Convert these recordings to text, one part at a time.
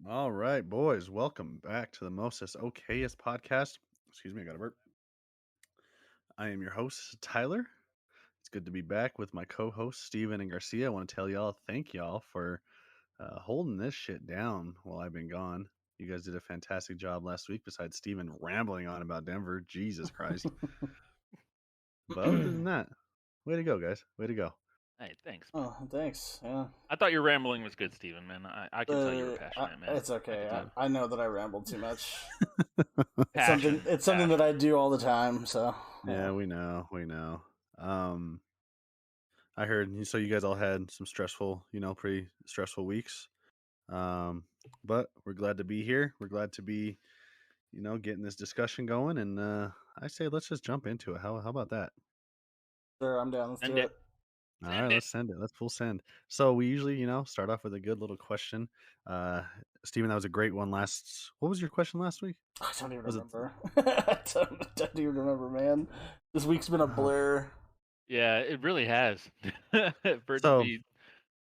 All right, boys, welcome back to the Mostest Okayest podcast. Excuse me, I got a burp. I am your host, Tyler. It's good to be back with my co hosts, Steven and Garcia. I want to tell y'all, thank y'all for holding this shit down while I've been gone. You guys did a fantastic job last week, besides Steven rambling on about Denver. Jesus Christ. But other than that, way to go, guys. Way to go. Hey, thanks, man. Oh, thanks. Yeah. I thought your rambling was good, Steven, man. I could tell you were passionate, man. It's okay. I could I know that I rambled too much. Passion. It's something that I do all the time. So Yeah, we know. We know. I heard so you guys all had some stressful, pretty stressful weeks. But we're glad to be here. We're glad to be, getting this discussion going. And I say let's just jump into it. How about that? sure, I'm down. Let's Send do it. it. All Send right, it. let's send it. Let's full send. So we usually, start off with a good little question. Steven, that was a great one last. What was your question last week? I don't even Was it? remember. I don't even remember, man. This week's been a blur. Yeah, it really has. For it to So, be.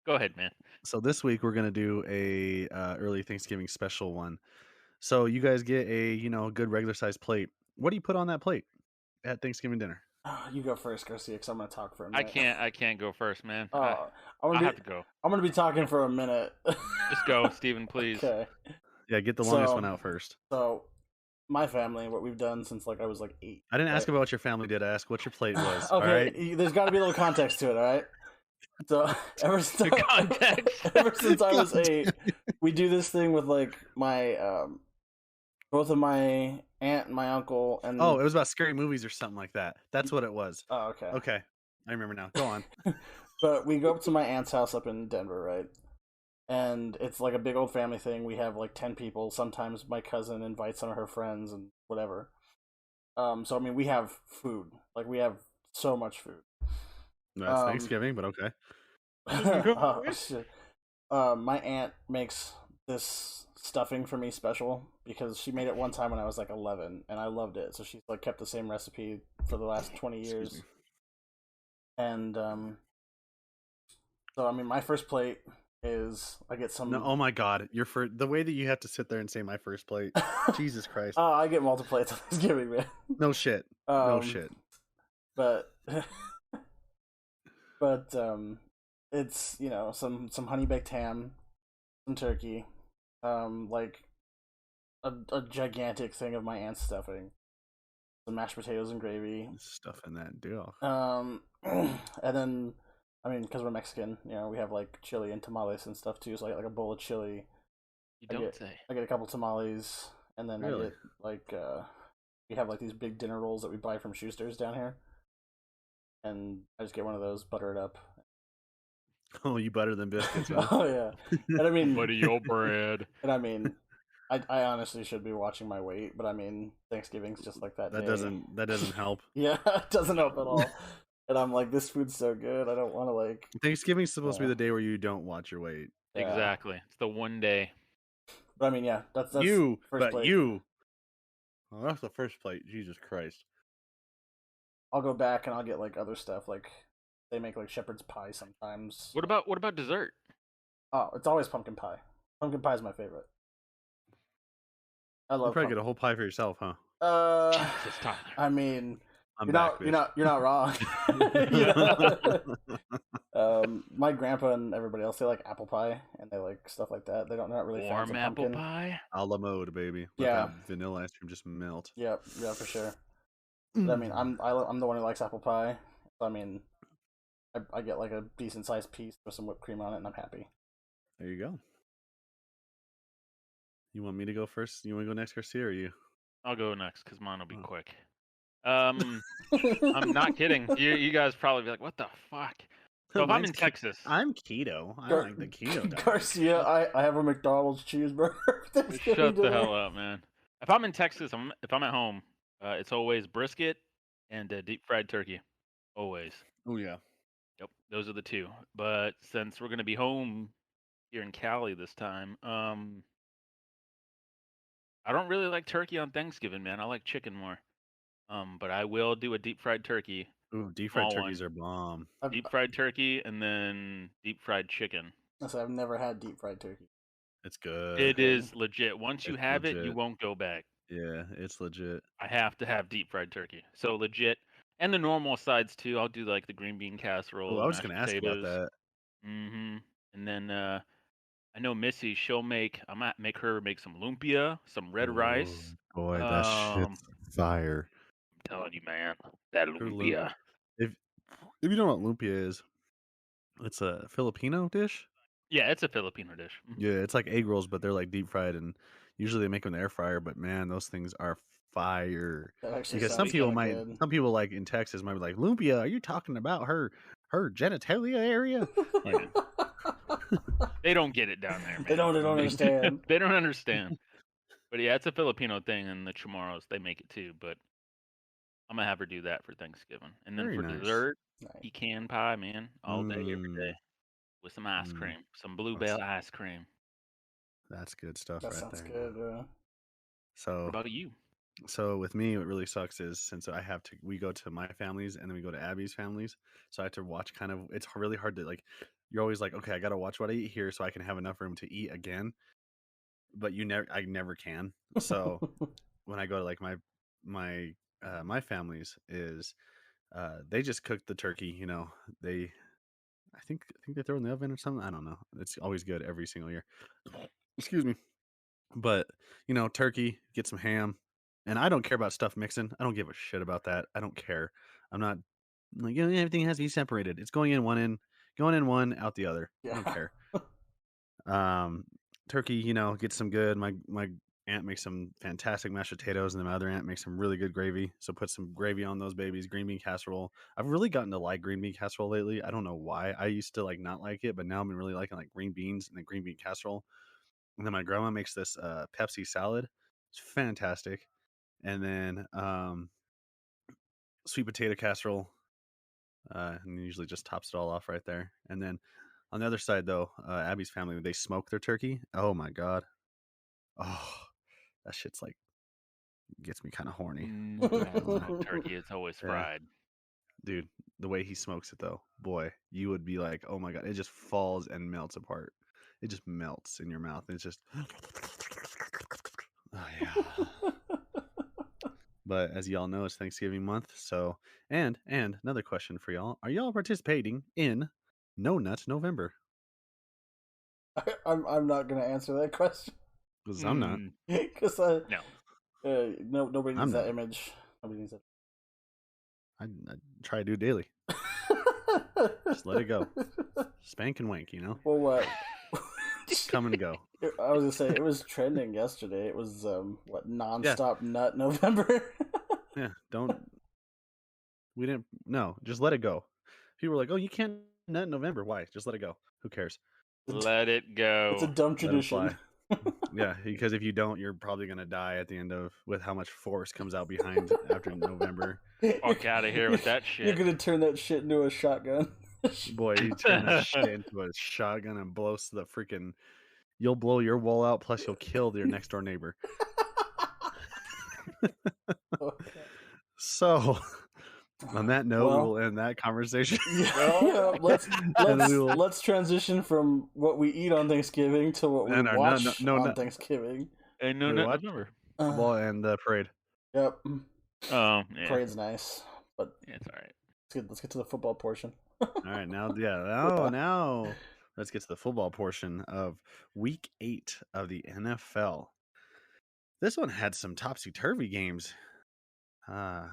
Go ahead, man. so this week we're gonna do a early Thanksgiving special one. So you guys get a good regular sized plate. What do you put on that plate at Thanksgiving dinner? You go first, Garcia, because I'm gonna talk for a I minute. can't go first, man. I'm I gonna have be to go. I'm gonna be talking for a minute. Just go, Steven, please. Okay. Yeah, get the longest So- one out first. So, my family, what we've done since I was 8. I didn't ask about what your family did. I asked what your plate was. Okay, All right. there's got to be a little context to it, all right? So ever since Context. ever since I was 8, we do this thing with my both of my aunt and my uncle and Oh, it was about scary movies or something like that. That's what it was. Oh, okay. Okay, I remember now. Go on. But we go up to my aunt's house up in Denver, right? And it's like a big old family thing. We have 10 people. Sometimes my cousin invites some of her friends and whatever. So I mean, we have food. We have so much food. That's Thanksgiving, but okay. Oh, shit. My aunt makes this stuffing for me special because she made it one time when I was 11 and I loved it. So she's kept the same recipe for the last 20 Excuse years. me. And so I mean, my first plate is I get some. No, oh my God, the way that you have to sit there and say my first plate. Jesus Christ. Oh, I get multiple plates on Thanksgiving, man. No shit. No shit. But but it's some honey baked ham, some turkey, like a gigantic thing of my aunt's stuffing, some mashed potatoes and gravy, Stuff in that deal. and then I mean because we're Mexican, we have chili and tamales and stuff too. So I get a bowl of chili. You don't say. I get a couple tamales, and then Really? I get we have these big dinner rolls that we buy from Schuster's down here, and I just get one of those, butter it up. Oh, you better than biscuits. Huh? Oh yeah, and I mean, Buddy, your bread. and I mean, I honestly should be watching my weight, but I mean, Thanksgiving's just like that. That day. doesn't help. Yeah, it doesn't help at all. And I'm this food's so good. I don't want to Thanksgiving's supposed to be the day where you don't watch your weight. Yeah. Exactly. It's the one day. But I mean, yeah, that's you, first but plate. you. Oh, that's the first plate. Jesus Christ. I'll go back and I'll get other stuff. They make shepherd's pie sometimes. What about dessert? Oh, it's always pumpkin pie. Pumpkin pie is my favorite. I You love. probably get a whole pie for yourself, huh? Jesus, Tyler. I mean, I'm you're back, not wrong. My grandpa and everybody else, they like apple pie and they like stuff like that. They're not really fans Warm of apple pumpkin. pie. A la mode, baby. Let Yeah. that vanilla ice cream just melt. Yeah, for sure. But, I mean, I'm the one who likes apple pie. So I mean, I get a decent sized piece with some whipped cream on it, and I'm happy. There you go. You want me to go first? You want to go next, Garcia, or you? I'll go next because mine will be Oh. quick. I'm not kidding. You guys probably be like, "What the fuck?" So if I'm in Texas, I'm keto. I like the keto diet. Garcia, I have a McDonald's cheeseburger. shut the hell up, man. If I'm in Texas, if I'm at home, it's always brisket and deep fried turkey. Always. Oh yeah. Yep, those are the two. But since we're gonna be home here in Cali this time, I don't really like turkey on Thanksgiving, man. I like chicken more. But I will do a deep fried turkey. Ooh, deep fried Small turkeys one. are bomb. Deep fried turkey and then deep fried chicken. I've never had deep fried turkey. It's good. It Good. is legit. Once you It's have it, you legit. won't go back. Yeah, it's legit. I have to have deep fried turkey. So legit. And the normal sides too. I'll do like the green bean Oh, casserole, I the was mashed gonna ask about potatoes. that. And then I know Missy, she'll make I might make her make some lumpia, some red Oh rice. boy, that I'm shit's fire. telling you, man, that Her lump. lumpia. If you know what lumpia is, it's a Filipino dish. Yeah, it's a Filipino dish. Yeah, it's like egg rolls, but they're like deep fried, and usually they make them in the air fryer. But man, those things are fire. That actually Because sounds kind of good. some people like in Texas might be like, lumpia, are you talking about her genitalia area? Like, Yeah. They don't get it down there, man. They don't understand. They don't understand. But yeah, it's a Filipino thing, and the Chamorros they make it too. But I'm gonna have her do that for Thanksgiving, and then very for nice. dessert, Nice. pecan pie, man, all day, every day, Mm, with some ice mm, cream, some bluebell that's ice cream. that's good stuff That right sounds there. good. What So about you? so with me, what really sucks is since we go to my families and then we go to Abby's families, so I have to watch kind of. It's really hard to like. You're always like, okay, I gotta watch what I eat here so I can have enough room to eat again. But I never can. So when I go to like my families is they just cook the turkey. They I think they throw it in the oven or something. I don't know. It's always good every single year. Excuse me. But turkey, get some ham, and I don't care about stuff mixing. I don't give a shit about that. I don't care. I'm not like everything has to be separated. It's going in one, out the other. I don't Yeah. care. Um, Turkey, get some good. My aunt makes some fantastic mashed potatoes, and then my other aunt makes some really good gravy. So put some gravy on those babies. Green bean casserole. I've really gotten to like green bean casserole lately. I don't know why. I used to like not like it, but now I'm really liking like green beans and then green bean casserole. And then my grandma makes this Pepsi salad. It's fantastic. And then sweet potato casserole. And usually just tops it all off right there. And then on the other side, though, Abby's family, they smoke their turkey. Oh my god. Oh, that shit's like gets me kind of horny. Never Not had gonna lie. smoked turkey. It's always Yeah, fried. dude, the way he smokes it though, boy, you would be like, oh my god, it just falls and melts apart. It just melts in your mouth. It's just, oh yeah. But as y'all know, it's Thanksgiving month. So, and another question for y'all: are y'all participating in No Nut November? I'm not gonna answer that question Because I'm not. because No. no, nobody I'm needs that not. image. Nobody needs I try to do daily. that. Just let it go. Spank and wank, Well, what? come and go. I was gonna say it was trending yesterday. It was what Yeah, nonstop nut November. yeah. We didn't. No, just let it go. People were like, "Oh, you can't nut in November. Why? Just let it go. Who cares? Let it It's a go. dumb Let it tradition. fly." Yeah, because if you don't, you're probably gonna die at the end of with how much force comes out behind after November. Fuck out of here with that You're shit. gonna turn that shit into a shotgun. Boy, you turn that shit into a shotgun and blows the freaking. You'll blow your wall out. Plus, you'll kill your next door neighbor. Okay. So, on that note, we Well, will end that conversation. yeah, let's And we will. let's transition from what we eat on Thanksgiving to what we And our watch no on Thanksgiving. And no we nut watch November. football and the parade. Yep, Oh yeah. parade's nice, but Yeah, it's all right. let's get to the football portion. All right, now, yeah, now let's get to the football portion of Week 8 of the NFL. This one had some topsy-turvy games. Yeah,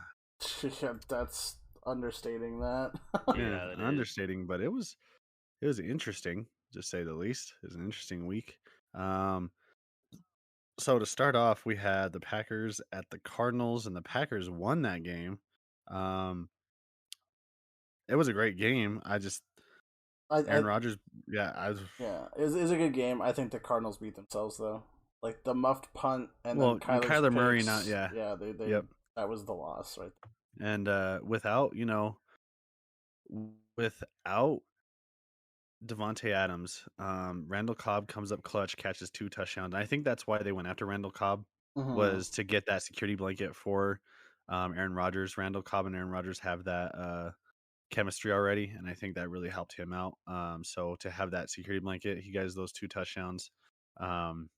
that's understating that. Yeah, that is. Understating, but it was interesting, to say the least. It was an interesting week. So to start off, we had the Packers at the Cardinals, and the Packers won that game. Um, it was a great game. I Aaron Rodgers, yeah, yeah, it's a good game. I think the Cardinals beat themselves though. Like the muffed punt and well, then Kyler's Kyler Murray, picks, yeah, they yep. that was the loss right And without Devontae Adams, Randall Cobb comes up clutch, catches 2 touchdowns. And I think that's why they went after Randall Cobb there. was to get that security blanket for Aaron Rodgers. Randall Cobb and Aaron Rodgers have that chemistry already, and I think that really helped him out. So to have that security blanket, he gets those 2 touchdowns. Um,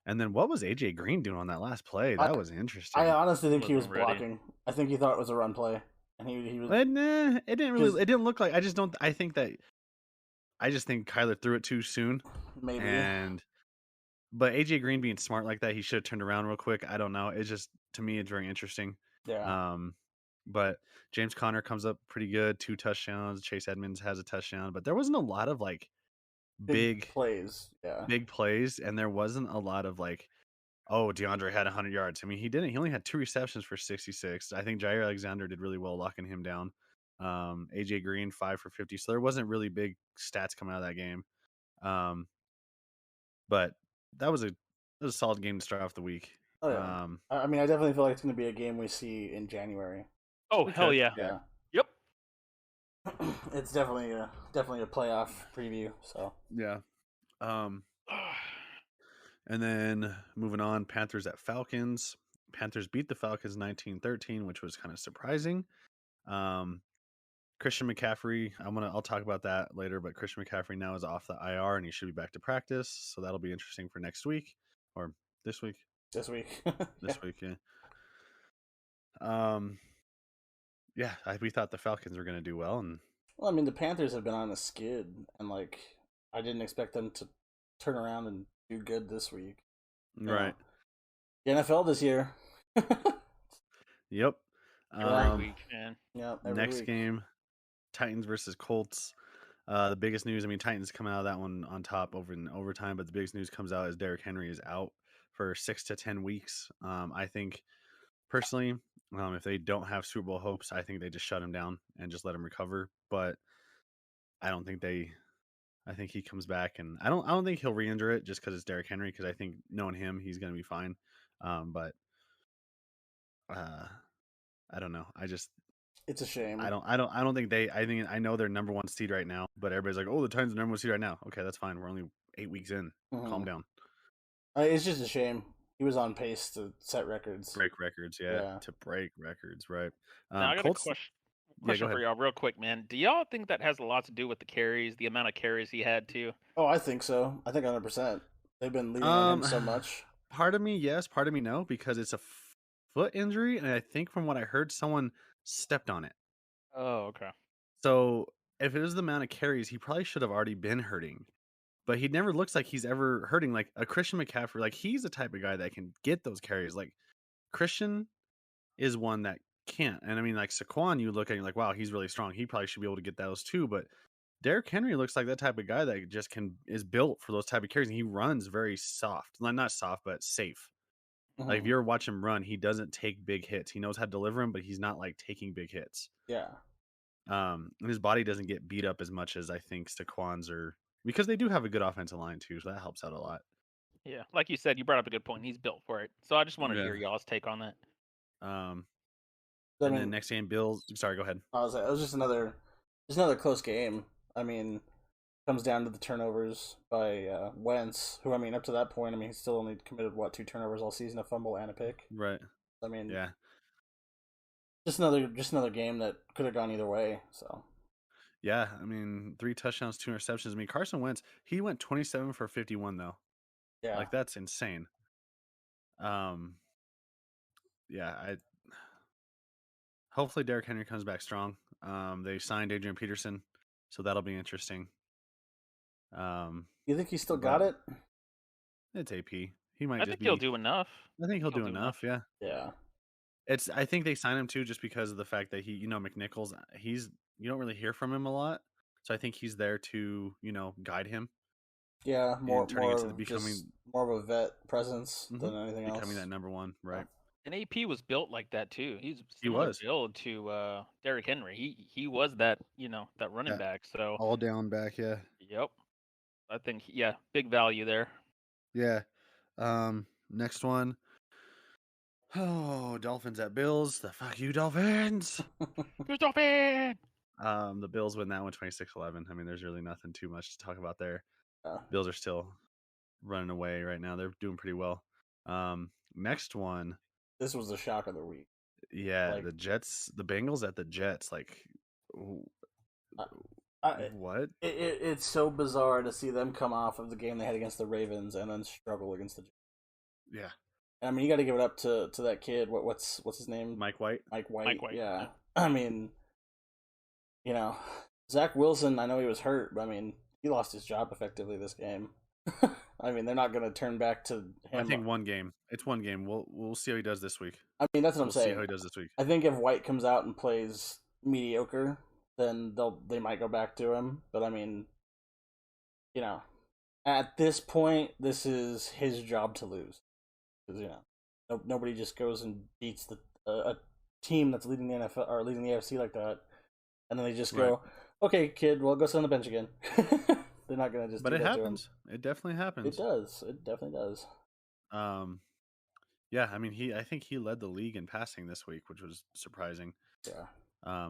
and then what was AJ Green doing on that last play? I That was I interesting. honestly think he was Wasn't ready. blocking. I think he thought it was a run play, and he was But nah, it didn't really. because It didn't look like. I just don't. I think that. I just think Kyler threw it too soon, maybe and but AJ Green being smart like that, he should have turned around real quick. I don't know. It's just to me, it's very interesting. yeah Um, but James Conner comes up pretty good, 2 touchdowns. Chase Edmonds has a touchdown, but there wasn't a lot of like big big plays. Yeah, big plays, and there wasn't a lot of like, oh, DeAndre had 100 yards. I mean, he didn't. He only had 2 receptions for 66. I think Jair Alexander did really well locking him down. AJ Green 5 for 50. So there wasn't really big stats coming out of that game. Um, but that was a solid game to start off the week. oh yeah. Um, I mean, I definitely feel like it's going to be a game we see in January. Oh it hell could, yeah. yeah, Yeah, Yep. it's definitely a playoff preview. So yeah. And then moving on, Panthers at Falcons. Panthers beat the Falcons 19-13, which was kind of surprising. Um, Christian McCaffrey, I'll talk about that later, but Christian McCaffrey now is off the IR and he should be back to practice, so that'll be interesting for next week or this week. this week, yeah. This week, yeah. Um, yeah, we thought the Falcons were going to do well, and Well, I mean, the Panthers have been on a skid, and like I didn't expect them to turn around and do good this week. You know, right, the NFL this year. yep. Every Yeah, week, man. yeah, every Next week. game, Titans versus Colts. The biggest news, I mean, Titans come out of that one on top over in overtime, but the biggest news comes out is Derrick Henry is out for 6 to 10 weeks. I think personally, if they don't have Super Bowl hopes, I think they just shut him down and just let him recover. But I don't think they. I think he comes back, and I don't think he'll re-injure it just because it's Derrick Henry. Because I think knowing him, he's going to be fine. But uh, I don't know. It's a shame. I don't think they. I think I know they're number one seed right now, but everybody's like, oh, the Titans are number one seed right now. Okay, that's fine. We're only 8 weeks in. Hmm. Calm down. It's just a shame. He was on pace to set records. Break records, yeah. Yeah. To break records, right? Now I got a Colts. question. Yeah, go For ahead. y'all, real quick, man. Do y'all think that has a lot to do with the carries, the amount of carries he had too? Oh, I think so. I think 100%. They've been leaning on him so much. Part of me, yes. Part of me, no, because it's a foot injury, and I think from what I heard, someone stepped on it. Oh, okay. So if it was the amount of carries, he probably should have already been hurting. But he never looks like he's ever hurting. Like a Christian McCaffrey, like he's the type of guy that can get those carries. Like Christian is one that can't. And I mean, like Saquon, you look at and you're like, wow, he's really strong. He probably should be able to get those too. But Derrick Henry looks like that type of guy that just is built for those type of carries. And he runs very soft, not soft, but safe. Like if Mhm. you ever watch him run, he doesn't take big hits. He knows how to deliver them, but he's not like taking big hits. Yeah. And his body doesn't get beat up as much as I think Saquon's are, because they do have a good offensive line too, so that helps out a lot. Yeah, like you said, you brought up a good point. He's built for it. So I just want to Yeah. hear y'all's take on that. Um, I and then mean, next game, Bills. Sorry, go ahead. it was just another close game. I mean, comes down to the turnovers by Wentz, who I mean, up to that point, I mean, he's still only committed 2 turnovers all season, a fumble and a pick. Right. I mean, Yeah. just another game that could have gone either way. So Yeah. I mean, 3 touchdowns, 2 interceptions. I mean, Carson Wentz, he went 27 for 51 though. yeah, Like that's insane. Um, yeah. Hopefully Derrick Henry comes back strong. They signed Adrian Peterson, so that'll be interesting. you think he still got But it? it's AP. He might I just think he'll be. do enough. I think he'll do enough. Yeah. Yeah, I think they signed him too just because of the fact that McNichols, you don't really hear from him a lot. So I think he's there to, guide him yeah, in turning into the just more of a vet presence than anything becoming else. that number one, right? And AP was built like that too. He's He similar was. build to Derrick Henry. He was that that running Yeah. back. So All down back, yeah. yep, I think big value there. Yeah. Next one. Oh, Dolphins at Bills. The fuck you, Dolphins. Dolphin! The Bills win that one 26-11. I mean, there's really nothing too much to talk about there. Yeah. Bills are still running away right now. They're doing pretty well. Next one. This was the shock of the week. Yeah, Like- the Jets, the Bengals at the Jets. Like, What? It's so bizarre to see them come off of the game they had against the Ravens and then struggle against the. Yeah. I mean, you got to give it up to that kid. What's his name? Mike White. Mike Mike White. White. Yeah. I mean, you know, Zach Wilson. I know he was hurt, but I mean, he lost his job effectively this game. I mean, they're not going to turn back to I him. think one game. It's one game. We'll see how he does this week. I mean, that's what I'm We'll see saying. how he does this week. I think if White comes out and plays mediocre, then they might go back to him. But I mean, at this point, this is his job to lose because nobody just goes and beats a team that's leading the NFL or leading the AFC like that, and then they just go, "Okay, kid, well, go sit on the bench again." They're not gonna just. But do it that happens. It definitely happens. It does. It definitely does. Yeah. I mean, I think he led the league in passing this week, which was surprising. Yeah.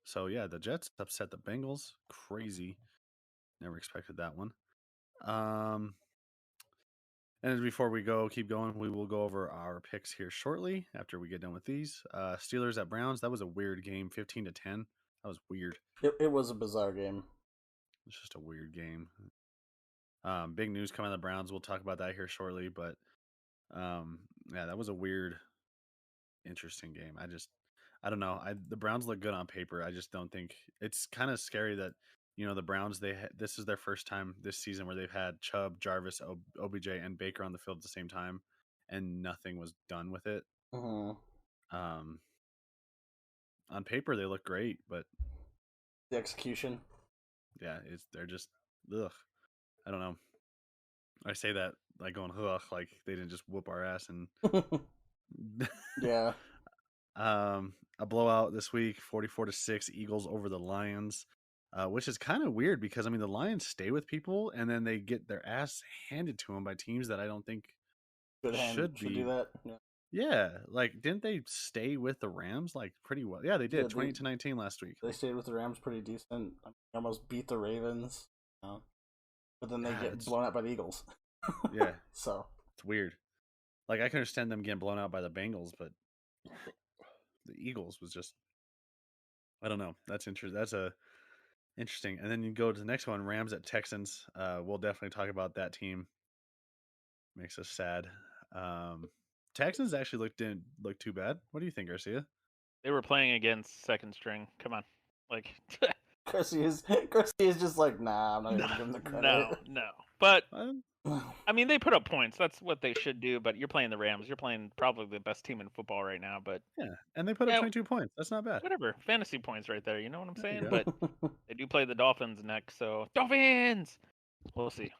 So yeah, the Jets upset the Bengals. Crazy. Never expected that one. And before we keep going, we will go over our picks here shortly after we get done with these. Steelers at Browns. That was a weird game, 15-10. That was weird. It was a bizarre game. It's just a weird game. Big news coming out of the Browns. We'll talk about that here shortly. But yeah, that was a weird, interesting game. I don't know. The Browns look good on paper. I just don't think it's kind of scary that the Browns this is their first time this season where they've had Chubb, Jarvis, OBJ, and Baker on the field at the same time, and nothing was done with it. On paper they look great, but the execution. Yeah, they're just ugh. I don't know. I say that like going ugh, like they didn't just whoop our ass and Yeah. A blowout this week, 44-6, Eagles over the Lions, which is kind of weird because I mean the Lions stay with people and then they get their ass handed to them by teams that I don't think should be. Do that. Yeah, like didn't they stay with the Rams like pretty well? Yeah, they did. 20-19 last week. They stayed with the Rams pretty decent. Almost beat the Ravens, but then they get blown out by the Eagles. Yeah, so it's weird. Like I can understand them getting blown out by the Bengals, but the Eagles was just, I don't know. That's interesting. That's interesting. And then you go to the next one, Rams at Texans. We'll definitely talk about that team. Makes us sad. Texans actually didn't look too bad. What do you think, Garcia? They were playing against second string. Come on, like Chrissy is just like, nah, I'm not even giving the credit. No. But I mean, they put up points. That's what they should do. But you're playing the Rams. You're playing probably the best team in football right now. But yeah, and they put up 22 points. That's not bad. Whatever, fantasy points right there. You know what I'm saying? But they do play the Dolphins next, so Dolphins. We'll see.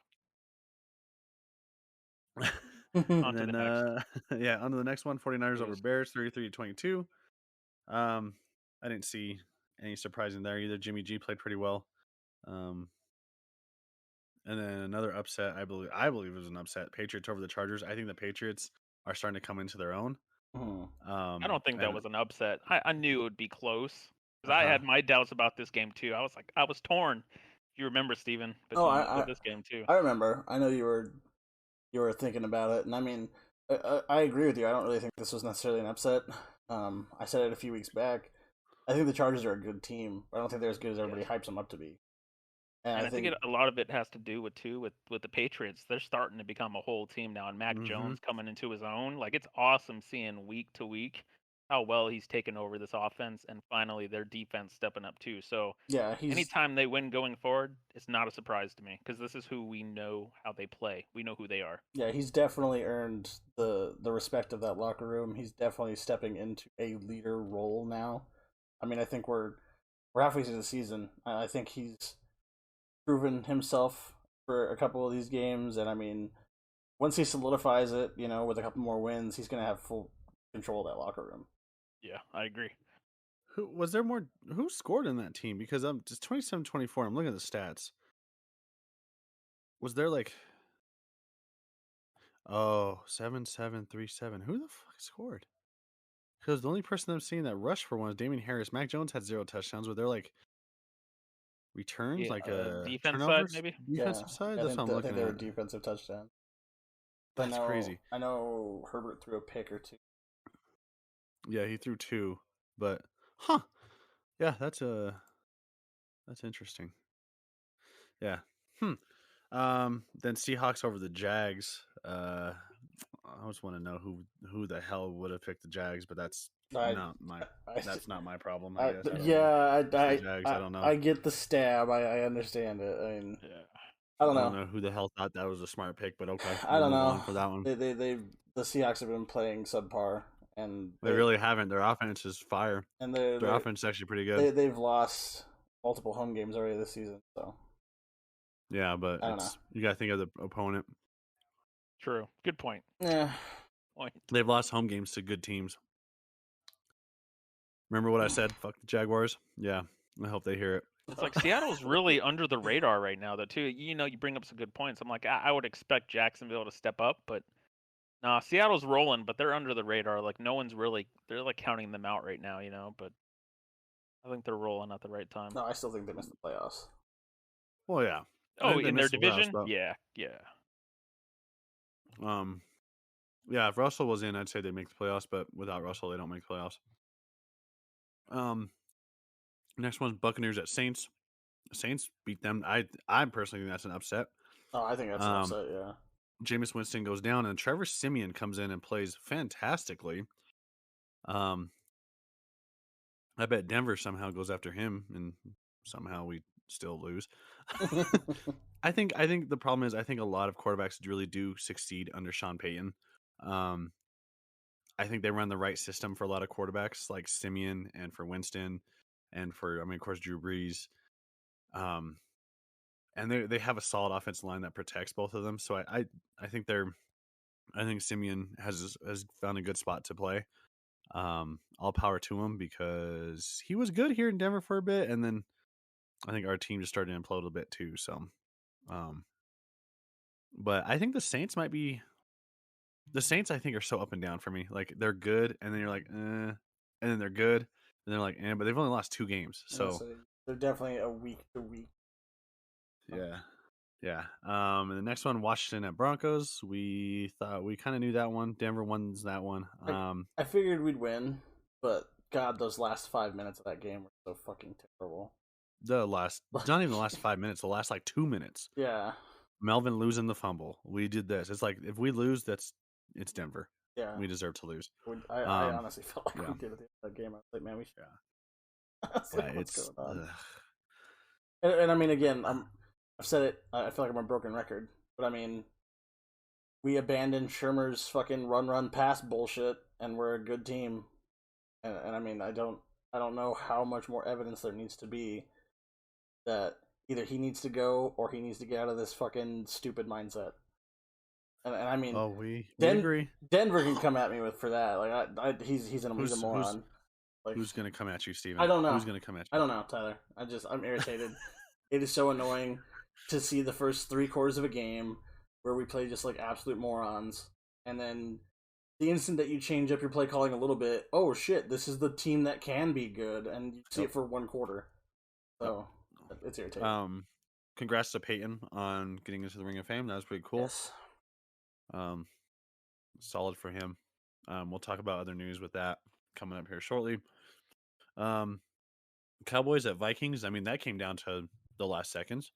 On to the next. Yeah, on to the next one. 49ers over Bears, 33-22. I didn't see any surprising there either. Jimmy G played pretty well. And then another upset, I believe it was an upset. Patriots over the Chargers. I think the Patriots are starting to come into their own. I don't think that was an upset. I knew it would be close because I had my doubts about this game too. I was torn. If you remember, Steven, between this game too. I remember. I know you were thinking about it, and I mean, I agree with you. I don't really think this was necessarily an upset. I said it a few weeks back. I think the Chargers are a good team. But I don't think they're as good as everybody hypes them up to be. And I think a lot of it has to do with the Patriots. They're starting to become a whole team now, and Mac Jones coming into his own. Like it's awesome seeing week to week how well he's taken over this offense, and finally their defense stepping up too. So yeah, anytime they win going forward, it's not a surprise to me because this is who we know how they play. We know who they are. Yeah, he's definitely earned the respect of that locker room. He's definitely stepping into a leader role now. I mean, I think we're halfway through the season. I think he's proven himself for a couple of these games, and I mean, once he solidifies it, with a couple more wins, he's gonna have full control of that locker room. Yeah, I agree. Who scored in that team? Because it's 27-24. I'm looking at the stats. Was there 7-7-3-7? Who the fuck scored? Because the only person I'm seeing that rushed for one is Damian Harris. Mac Jones had 0 touchdowns. Were there returns, defense turnovers? side, maybe defensive side. That's what I'm looking at. I think they were at. defensive touchdowns. That's crazy. I know Herbert threw a pick or two. Yeah, he threw 2, but yeah, that's That's interesting. Yeah. Then Seahawks over the Jags. I just want to know who the hell would have picked the Jags, but I, I, that's not my problem. I guess I don't know. yeah, It's the Jags. I don't know. I get the stab. I understand it. I mean, Yeah. I don't I don't know. know who the hell thought that was a smart pick, but okay, I we'll don't move know. on for that one. The Seahawks have been playing subpar, and They really haven't. Their offense is fire. and Their they offense is actually pretty good. they've lost multiple home games already this season. So Yeah, but I don't know. you got to think of the opponent. True. Good point. Yeah. Point. They've lost home games to good teams. Remember what I said? Fuck the Jaguars. Yeah, I hope they hear it. It's like Seattle's really under the radar right now, though. Too, you know, you bring up some good points. I'm like, I would expect Jacksonville to step up, but nah, Seattle's rolling, but they're under the radar. Like no one's really, they're like counting them out right now, you know. But I think they're rolling at the right time. No, I still think they missed the playoffs. Well, yeah. I Oh, think they in their missed the playoffs, division, but yeah. yeah. If Russell was in, I'd say they make the playoffs, but without Russell, they don't make the playoffs. Next one's Buccaneers at Saints. Saints beat them. I personally think that's an upset. Oh, I think that's an upset. Yeah. Jameis Winston goes down, and Trevor Siemian comes in and plays fantastically. I bet Denver somehow goes after him, and somehow we still lose. I think the problem is I think a lot of quarterbacks really do succeed under Sean Payton. I think they run the right system for a lot of quarterbacks, like Simeon and for Winston, and for of course Drew Brees. And they have a solid offensive line that protects both of them. So I think I think Simeon has found a good spot to play. All power to him because he was good here in Denver for a bit, and then I think our team just started to implode a bit too. So, but I think the Saints might be. The Saints, I think, are so up and down for me. Like they're good, and then you're like, and then they're good, and they're like, but they've only lost 2 games, so they're definitely a week to week. Yeah. And the next one, Washington at Broncos. We thought we kind of knew that one. Denver wins that one. I figured we'd win, but God, those last 5 minutes of that game were so fucking terrible. Not even the last 5 minutes. The last like 2 minutes. Yeah. Melvin losing the fumble. We did this. It's like if we lose, it's Denver. Yeah. We deserve to lose. I honestly felt like we did at the end of that game. I was like, man, we should. Yeah. I was like, what's going on? Ugh. And I mean, again, I've said it. I feel like I'm a broken record, but I mean, we abandoned Shermer's fucking run pass bullshit, and we're a good team. And I mean, I don't know how much more evidence there needs to be that either he needs to go or he needs to get out of this fucking stupid mindset. And I mean, we agree. Denver can come at me for that. Like he's a moron. Who's gonna come at you, Steven? I don't know. Who's gonna come at you? I don't know, Tyler. I'm irritated. It is so annoying to see the first 3 quarters of a game where we play just like absolute morons, and then the instant that you change up your play calling a little bit, oh shit, this is the team that can be good, and you see it for 1 quarter. So it's irritating. Congrats to Peyton on getting into the Ring of Fame. That was pretty cool. Yes. Solid for him. We'll talk about other news with that coming up here shortly. Cowboys at Vikings. I mean, that came down to the last seconds.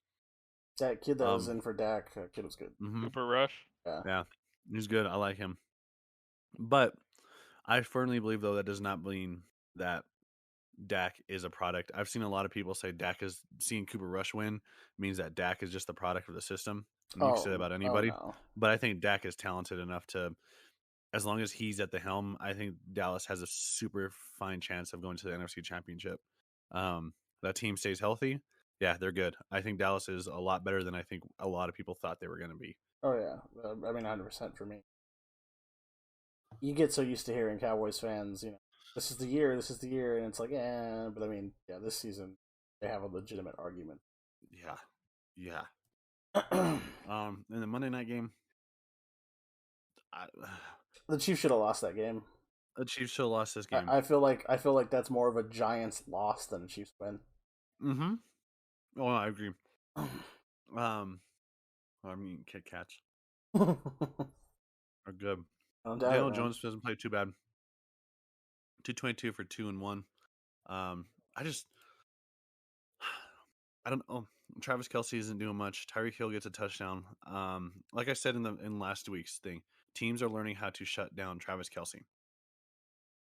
That kid that was in for Dak, that kid was good. Cooper Rush. Yeah, he's good. I like him. But I firmly believe, though, that does not mean that Dak is a product. I've seen a lot of people say seeing Cooper Rush win means that Dak is just the product of the system. And you can say that about anybody. No. But I think Dak is talented enough to, as long as he's at the helm, I think Dallas has a super fine chance of going to the NFC Championship. That team stays healthy. Yeah, they're good. I think Dallas is a lot better than I think a lot of people thought they were going to be. Oh, yeah. I mean, 100% for me. You get so used to hearing Cowboys fans, this is the year, and it's like, but I mean, yeah, this season, they have a legitimate argument. Yeah. In the Monday night game, the Chiefs should have lost that game. The Chiefs should have lost this game. I feel like that's more of a Giants loss than a Chiefs win. Mm-hmm. Oh, I agree. I mean, Kit Kats are good. Daniel Jones doesn't play too bad. 222 for 2 and 1. I don't know. Travis Kelsey isn't doing much. Tyreek Hill gets a touchdown. Like I said in last week's thing, teams are learning how to shut down Travis Kelsey.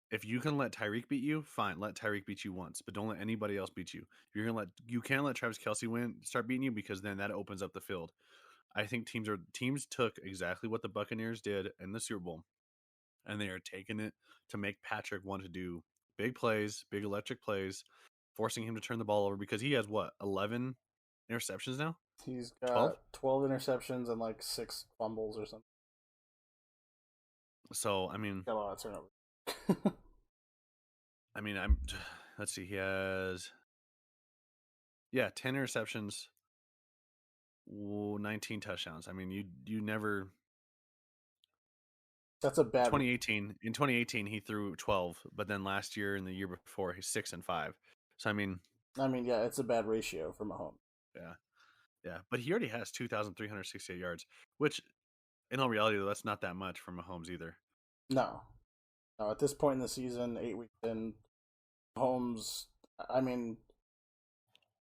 If you can let Tyreek beat you, fine. Let Tyreek beat you once, but don't let anybody else beat you. You can't let Travis Kelsey start beating you, because then that opens up the field. I think teams took exactly what the Buccaneers did in the Super Bowl, and they are taking it to make Patrick want to do big plays, big electric plays, forcing him to turn the ball over, because he has what, 11 interceptions now? He's 12? got 12 interceptions and like 6 fumbles or something. So, I mean, Got a lot of turnovers. let's see, he has 10 interceptions, 19 touchdowns. I mean, you never. That's a bad. 2018 he threw 12, but then last year and the year before he's 6 and 5. So I mean, yeah, it's a bad ratio for Mahomes. yeah, but he already has 2,368 yards, which in all reality, though, that's not that much for Mahomes either. No, at this point in the season, 8 weeks in, Mahomes. I mean,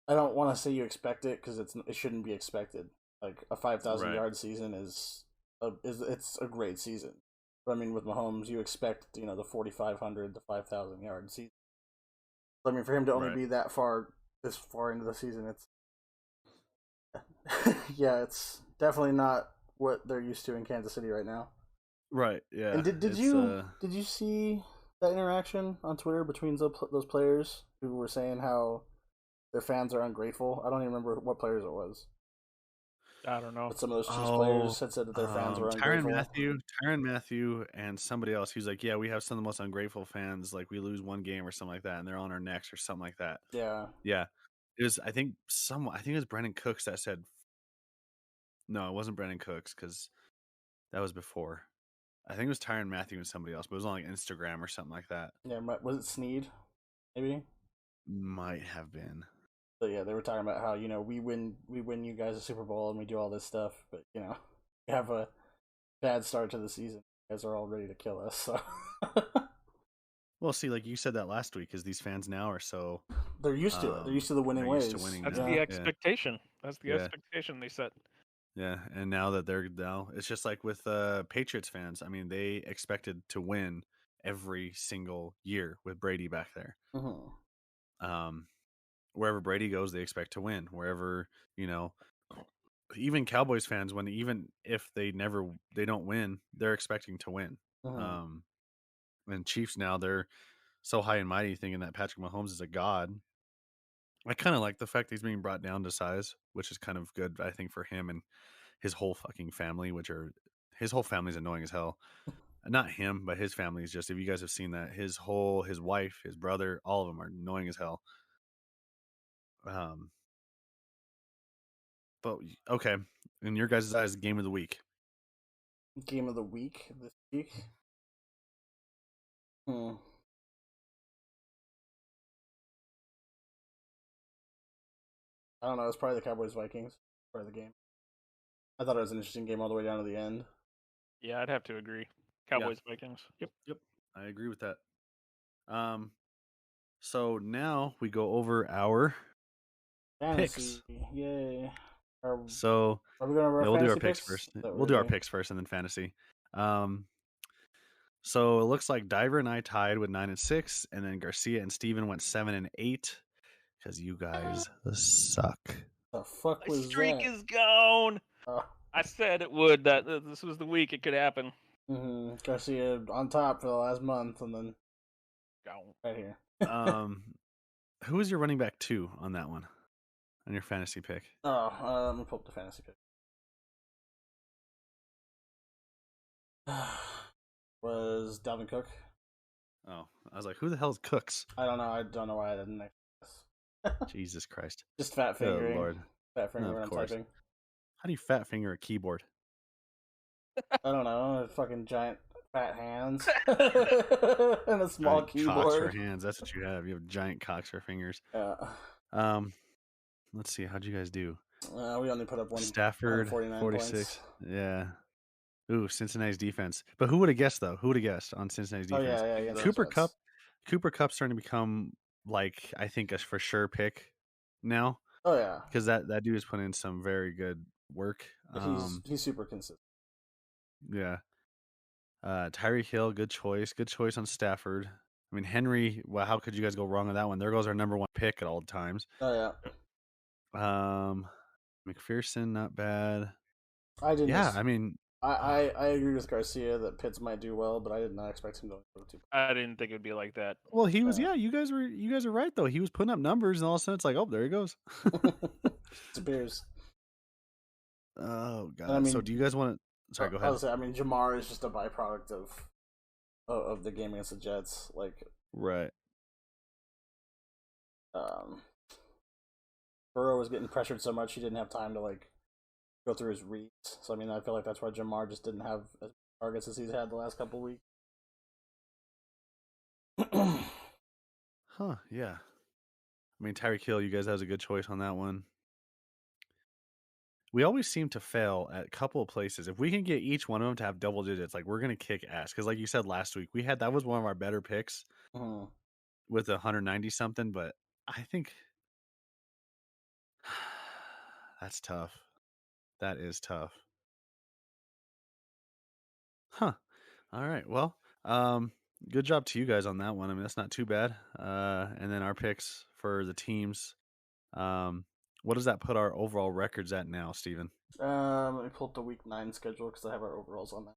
I don't want to say you expect it, because it shouldn't be expected. Like a 5,000 Right. yard season is it's a great season. But I mean, with Mahomes, you expect the 4,500 to 5,000 yard season. I mean, for him to only Right. be this far into the season, it's yeah, it's definitely not what they're used to in Kansas City right now. Right. Yeah. And did you see that interaction on Twitter between those players who were saying how their fans are ungrateful? I don't even remember what players it was. I don't know. But some of those Chiefs players had said that their fans were ungrateful. Tyrann Mathieu, and somebody else. He was like, "Yeah, we have some of the most ungrateful fans. Like, we lose one game or something like that, and they're on our necks or something like that." Yeah. Yeah. It was. I think it was Brandon Cooks that said. No, it wasn't Brandon Cooks, because that was before. I think it was Tyrann Mathieu and somebody else, but it was on like Instagram or something like that. Yeah, was it Snead? Maybe. Might have been. But yeah, they were talking about how we win you guys a Super Bowl and we do all this stuff, but we have a bad start to the season. You guys are all ready to kill us. So. Well, see, like you said that last week, is these fans now are so they're used to it. They're used to the winning ways. That's the expectation. That's the expectation they set. Yeah, and now that it's just like with Patriots fans. I mean, they expected to win every single year with Brady back there. Mm-hmm. Wherever Brady goes, they expect to win. Wherever, even Cowboys fans, even if they don't win, they're expecting to win. Mm-hmm. And Chiefs now, they're so high and mighty, thinking that Patrick Mahomes is a god. I kind of like the fact that he's being brought down to size, which is kind of good, I think, for him and his whole fucking family, his whole family's annoying as hell. Not him, but his family is just, if you guys have seen that, his wife, his brother, all of them are annoying as hell. But okay, in your guys' eyes, game of the week. Game of the week this week. I don't know. It's probably the Cowboys Vikings. Part of the game. I thought it was an interesting game all the way down to the end. Yeah, I'd have to agree. Cowboys Vikings. Yep. I agree with that. So now we go over our fantasy picks. Yay. So are we going to we'll do our picks first. We'll do our picks first and then fantasy. So it looks like Diver and I tied with 9 and 6, and then Garcia and Steven went 7 and 8, because you guys suck. The fuck was My streak that? is gone. I said it would. That this was the week it could happen. Mm-hmm. Garcia on top for the last month, and then gone right here. Who was your running back 2 on that one? On your fantasy pick? Let me pull up the fantasy pick. Was Dalvin Cook. Oh, I was like, who the hell is Cooks? I don't know. I don't know why I didn't Jesus Christ. Just fat fingering. Oh, Lord. Fat finger when I'm typing. How do you fat finger a keyboard? I don't know. Fucking giant fat hands and a small giant keyboard. Cocks for hands. That's what you have. You have giant cocks for fingers. Yeah. Let's see. How'd you guys do? We only put up one. Stafford 46. Points. Yeah. Ooh, Cincinnati's defense. But who would have guessed though? Who would have guessed on Cincinnati's defense? Oh yeah. Cooper Kupp. Cooper Kupp's starting to become, like, I think, a for sure pick now. Oh yeah, because that dude has put in some very good work. he's super consistent. Yeah. Tyreek Hill, good choice. Good choice on Stafford. I mean, Henry, well, how could you guys go wrong on that one? There goes our number one pick at all times. Oh yeah, McPherson, not bad. I didn't. Yeah, I mean, I agree with Garcia that Pitts might do well, but I did not expect him to go too. I didn't think it would be like that. well, he was. Yeah, you guys are right though. He was putting up numbers, and all of a sudden it's like, oh, there he goes. Disappears. Oh And I God. So mean, do you guys want to? Sorry, go I ahead. was say, I mean, Jamar is just a byproduct of the game against the Jets. Like, Right. um, Burrow was getting pressured so much he didn't have time to like go through his reads. So I mean, I feel like that's why Jamar just didn't have as many targets as he's had the last couple weeks. Huh. Yeah. I mean, Tyreek Hill, you guys has a good choice on that one. We always seem to fail at a couple of places. If we can get each one of them to have double digits, like we're gonna kick ass. Because like you said last week, that was one of our better picks with 190 something. But I think that's tough. That is tough. Huh. All right. Well, good job to you guys on that one. I mean, that's not too bad. And then our picks for the teams. What does that put our overall records at now, Steven? Let me pull up the week 9 schedule because I have our overalls on that.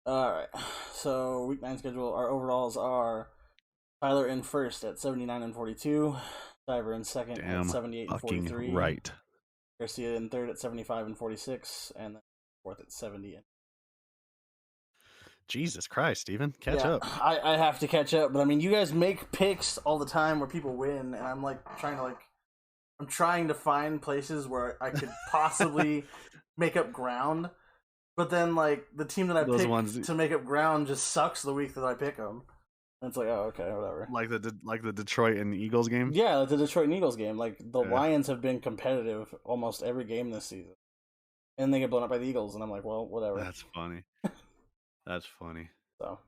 All right, so week 9 schedule. Our overalls are Tyler in first at 79 and 42, Diver in second Damn at 78 and fucking 43, right. Garcia in third at 75 and 46, and then fourth at 70. Jesus Christ, Steven, catch up. I have to catch up, but I mean, you guys make picks all the time where people win, and I'm like I'm trying to find places where I could possibly make up ground, but then like the team that I pick to make up ground just sucks the week that I pick them. And it's like, oh, okay, whatever. Like the Detroit and Eagles game. Yeah, like the Detroit and Eagles game. Like the Lions have been competitive almost every game this season, and they get blown up by the Eagles, and I'm like, well, whatever. That's funny. That's funny. So,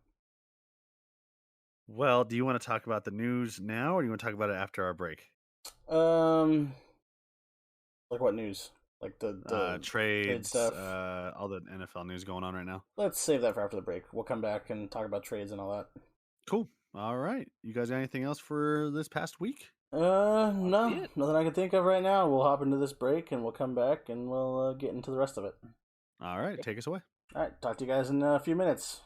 well, do you want to talk about the news now, or do you want to talk about it after our break? like what news? Like the trades, stuff. all the NFL news going on right now. Let's save that for after the break. We'll come back and talk about trades and all that. Cool. All right. You guys got anything else for this past week? No, nothing I can think of right now. We'll hop into this break and we'll come back and we'll get into the rest of it. All right, take us away. All right, talk to you guys in a few minutes.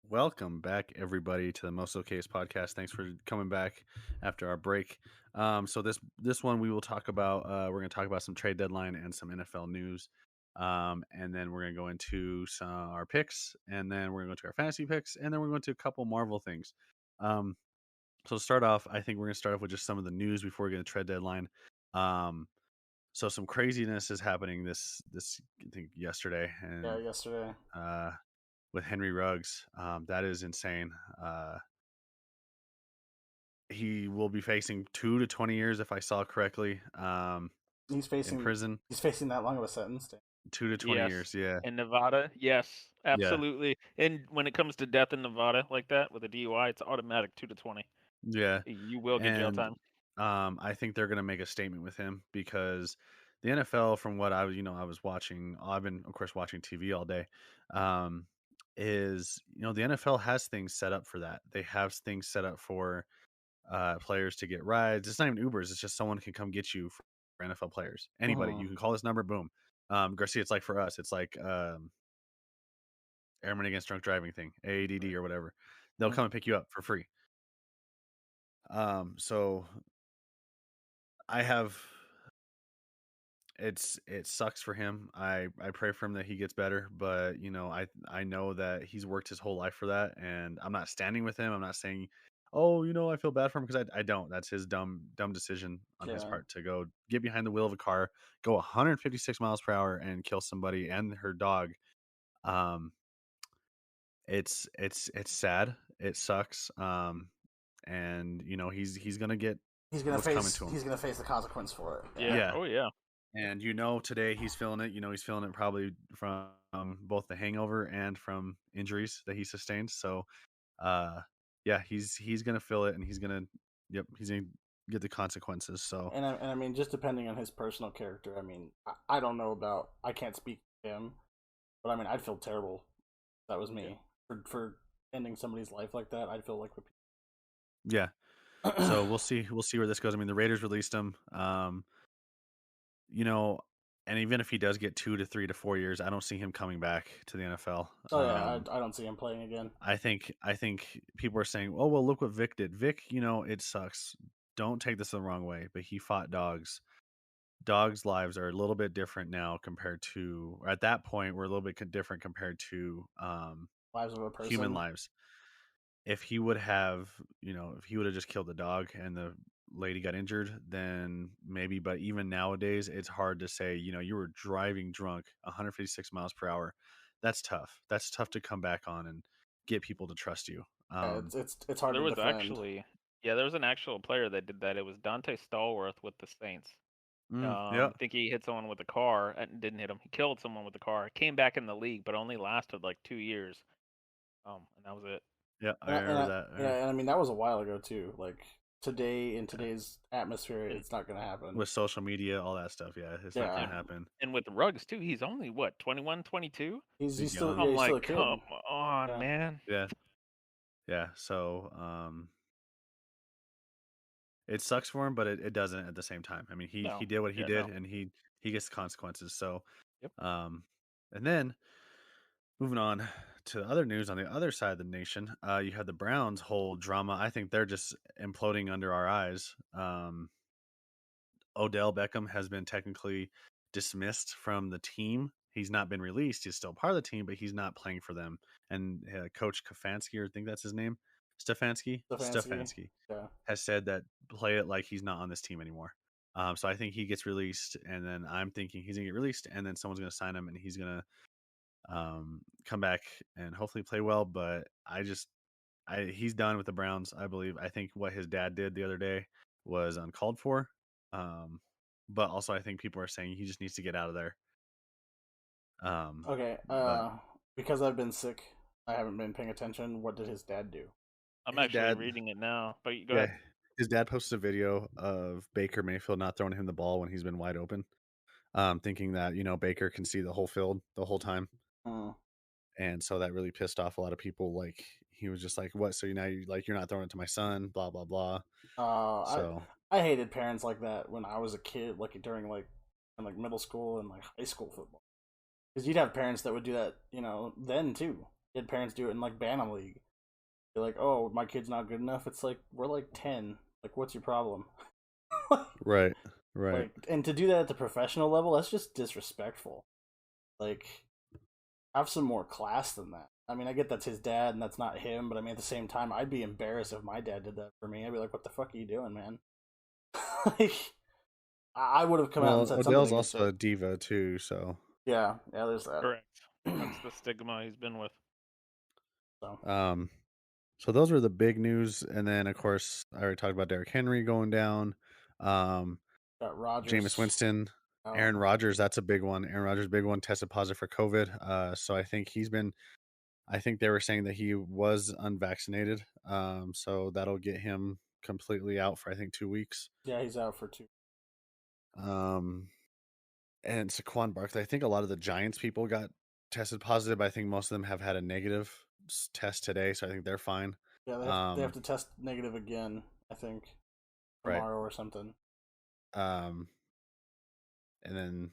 Welcome back, everybody, to the Most OK's podcast. Thanks for coming back after our break. So this one we will talk about. We're going to talk about some trade deadline and some NFL news, and then we're going to go into our picks, and then we're going to go to our fantasy picks, and then we're going to a couple Marvel things. So to start off, I think we're going to start off with just some of the news before we get to trade deadline. So some craziness is happening this I think yesterday, and yesterday. With Henry Ruggs. That is insane. He will be facing 2 to 20 years, if I saw correctly. He's facing in prison. He's facing that long of a sentence. 2 to 20 years, yeah. In Nevada, yes, absolutely. Yeah. And when it comes to death in Nevada like that with a DUI, it's automatic 2 to 20. Yeah, you will get jail time. I think they're going to make a statement with him because the NFL, from what I was watching, I've been, of course, watching TV all day. Is the NFL has things set up for that. They have things set up for players to get rides. It's not even Ubers. It's just someone can come get you for NFL players. Anybody, you can call this number. Boom. Garcia, it's like for us, it's like Airmen Against Drunk Driving thing, AADD or whatever. They'll come and pick you up for free. So I have. It sucks for him. I pray for him that he gets better, but I know that he's worked his whole life for that, and I'm not standing with him. I'm not saying, oh, I feel bad for him, because I don't. That's his dumb decision on his part to go get behind the wheel of a car, go 156 miles per hour, and kill somebody and her dog. It's sad. It sucks. And he's gonna get. He's gonna face the consequence for it. Yeah. Oh yeah. And today he's feeling it. He's feeling it probably from both the hangover and from injuries that he sustained. So, yeah, he's gonna feel it, and he's gonna get the consequences. So And I mean, just depending on his personal character, I mean, I don't know about, I can't speak for him, but I mean, I'd feel terrible if that was Yeah. me for ending somebody's life like that. I'd feel like yeah, so we'll see where this goes. I mean, the Raiders released him. You know, and even if he does get 2 to 3 to 4 years, I don't see him coming back to the NFL. oh yeah, I don't see him playing again. I think people are saying, "Oh well, look what Vic did." Vic, it sucks. Don't take this the wrong way, but he fought dogs. Dogs' lives are a little bit different now compared to, or at that point, we're a little bit different compared to Lives of a human person. lives. If he would have, if he would have just killed the dog and the lady got injured, then maybe. But even nowadays, it's hard to say, you were driving drunk 156 miles per hour. That's tough. That's tough to come back on and get people to trust you. Yeah, it's hard There to was defend. actually, yeah, there was an actual player that did that. It was Dante Stallworth with the Saints. Yeah, I think he hit someone with a car and didn't hit him. He killed someone with the car. Came back in the league, but only lasted like 2 years. And that was it. yeah, I And remember that. yeah, and I mean that was a while ago too. Like today in Yeah. today's atmosphere, And it's not gonna happen. With social media, all that stuff, yeah, it's not Yeah, gonna and happen. and with Ruggs too, he's only what 21, 22. he's He's still young. yeah I'm he's still like, a kid. come on, Yeah. man. Yeah, yeah. So, it sucks for him, but it doesn't at the same time. I mean, he No, did what he yeah, did, no. and he gets the consequences. So, Yep. um, and then moving on to other news on the other side of the nation, you had the Browns' whole drama. I think they're just imploding under our eyes. Odell Beckham has been technically dismissed from the team. He's not been released. He's still part of the team, but he's not playing for them. And Coach Kafansky, or I think that's his name, Stefanski, Stefanski. Stefanski, Yeah. has said that play it like he's not on this team anymore. So I think he gets released, and then I'm thinking he's gonna get released, and then someone's gonna sign him, and he's gonna come back and hopefully play well. But he's done with the Browns, I believe. I think what his dad did the other day was uncalled for. Um, but also I think people are saying he just needs to get out of there. Okay. But Because I've been sick, I haven't been paying attention. What did his dad do? I'm his actually dad, reading it now. But go yeah, ahead. his dad posted a video of Baker Mayfield not throwing him the ball when he's been wide open, thinking that Baker can see the whole field the whole time, Hmm. and so that really pissed off a lot of people. Like he was just like, "What? So you're not throwing it to my son?" Blah blah blah. I So I hated parents like that when I was a kid, like during in like middle school and like high school football. Because you'd have parents that would do that, then too. You had parents do it in like Bantam League. You're like, oh, my kid's not good enough. It's like we're like 10. Like, what's your problem? right, right. Like, and to do that at the professional level, that's just disrespectful. Like, have some more class than that. I mean, I get that's his dad and that's not him, but I mean, at the same time, I'd be embarrassed if my dad did that for me. I'd be like, what the fuck are you doing, man? Like, I would have come out and Well, said something Odell's against also it. a diva too, so Yeah, there's that. Correct. That's the stigma he's been with. So, um so those were the big news, and then of course I already talked about Derrick Henry going down. Um got Jameis Rogers Winston, out. Aaron Rodgers, that's a big one. Aaron Rodgers, big one, tested positive for COVID. So I think they were saying that he was unvaccinated. So that'll get him completely out for I think 2 weeks. Yeah, he's out for 2. Um, and Saquon Barkley, I think a lot of the Giants people got tested positive. I think most of them have had a negative test today, so I think they're fine. Yeah, they have Um, to test negative again, I think, right. tomorrow or something. Um, and then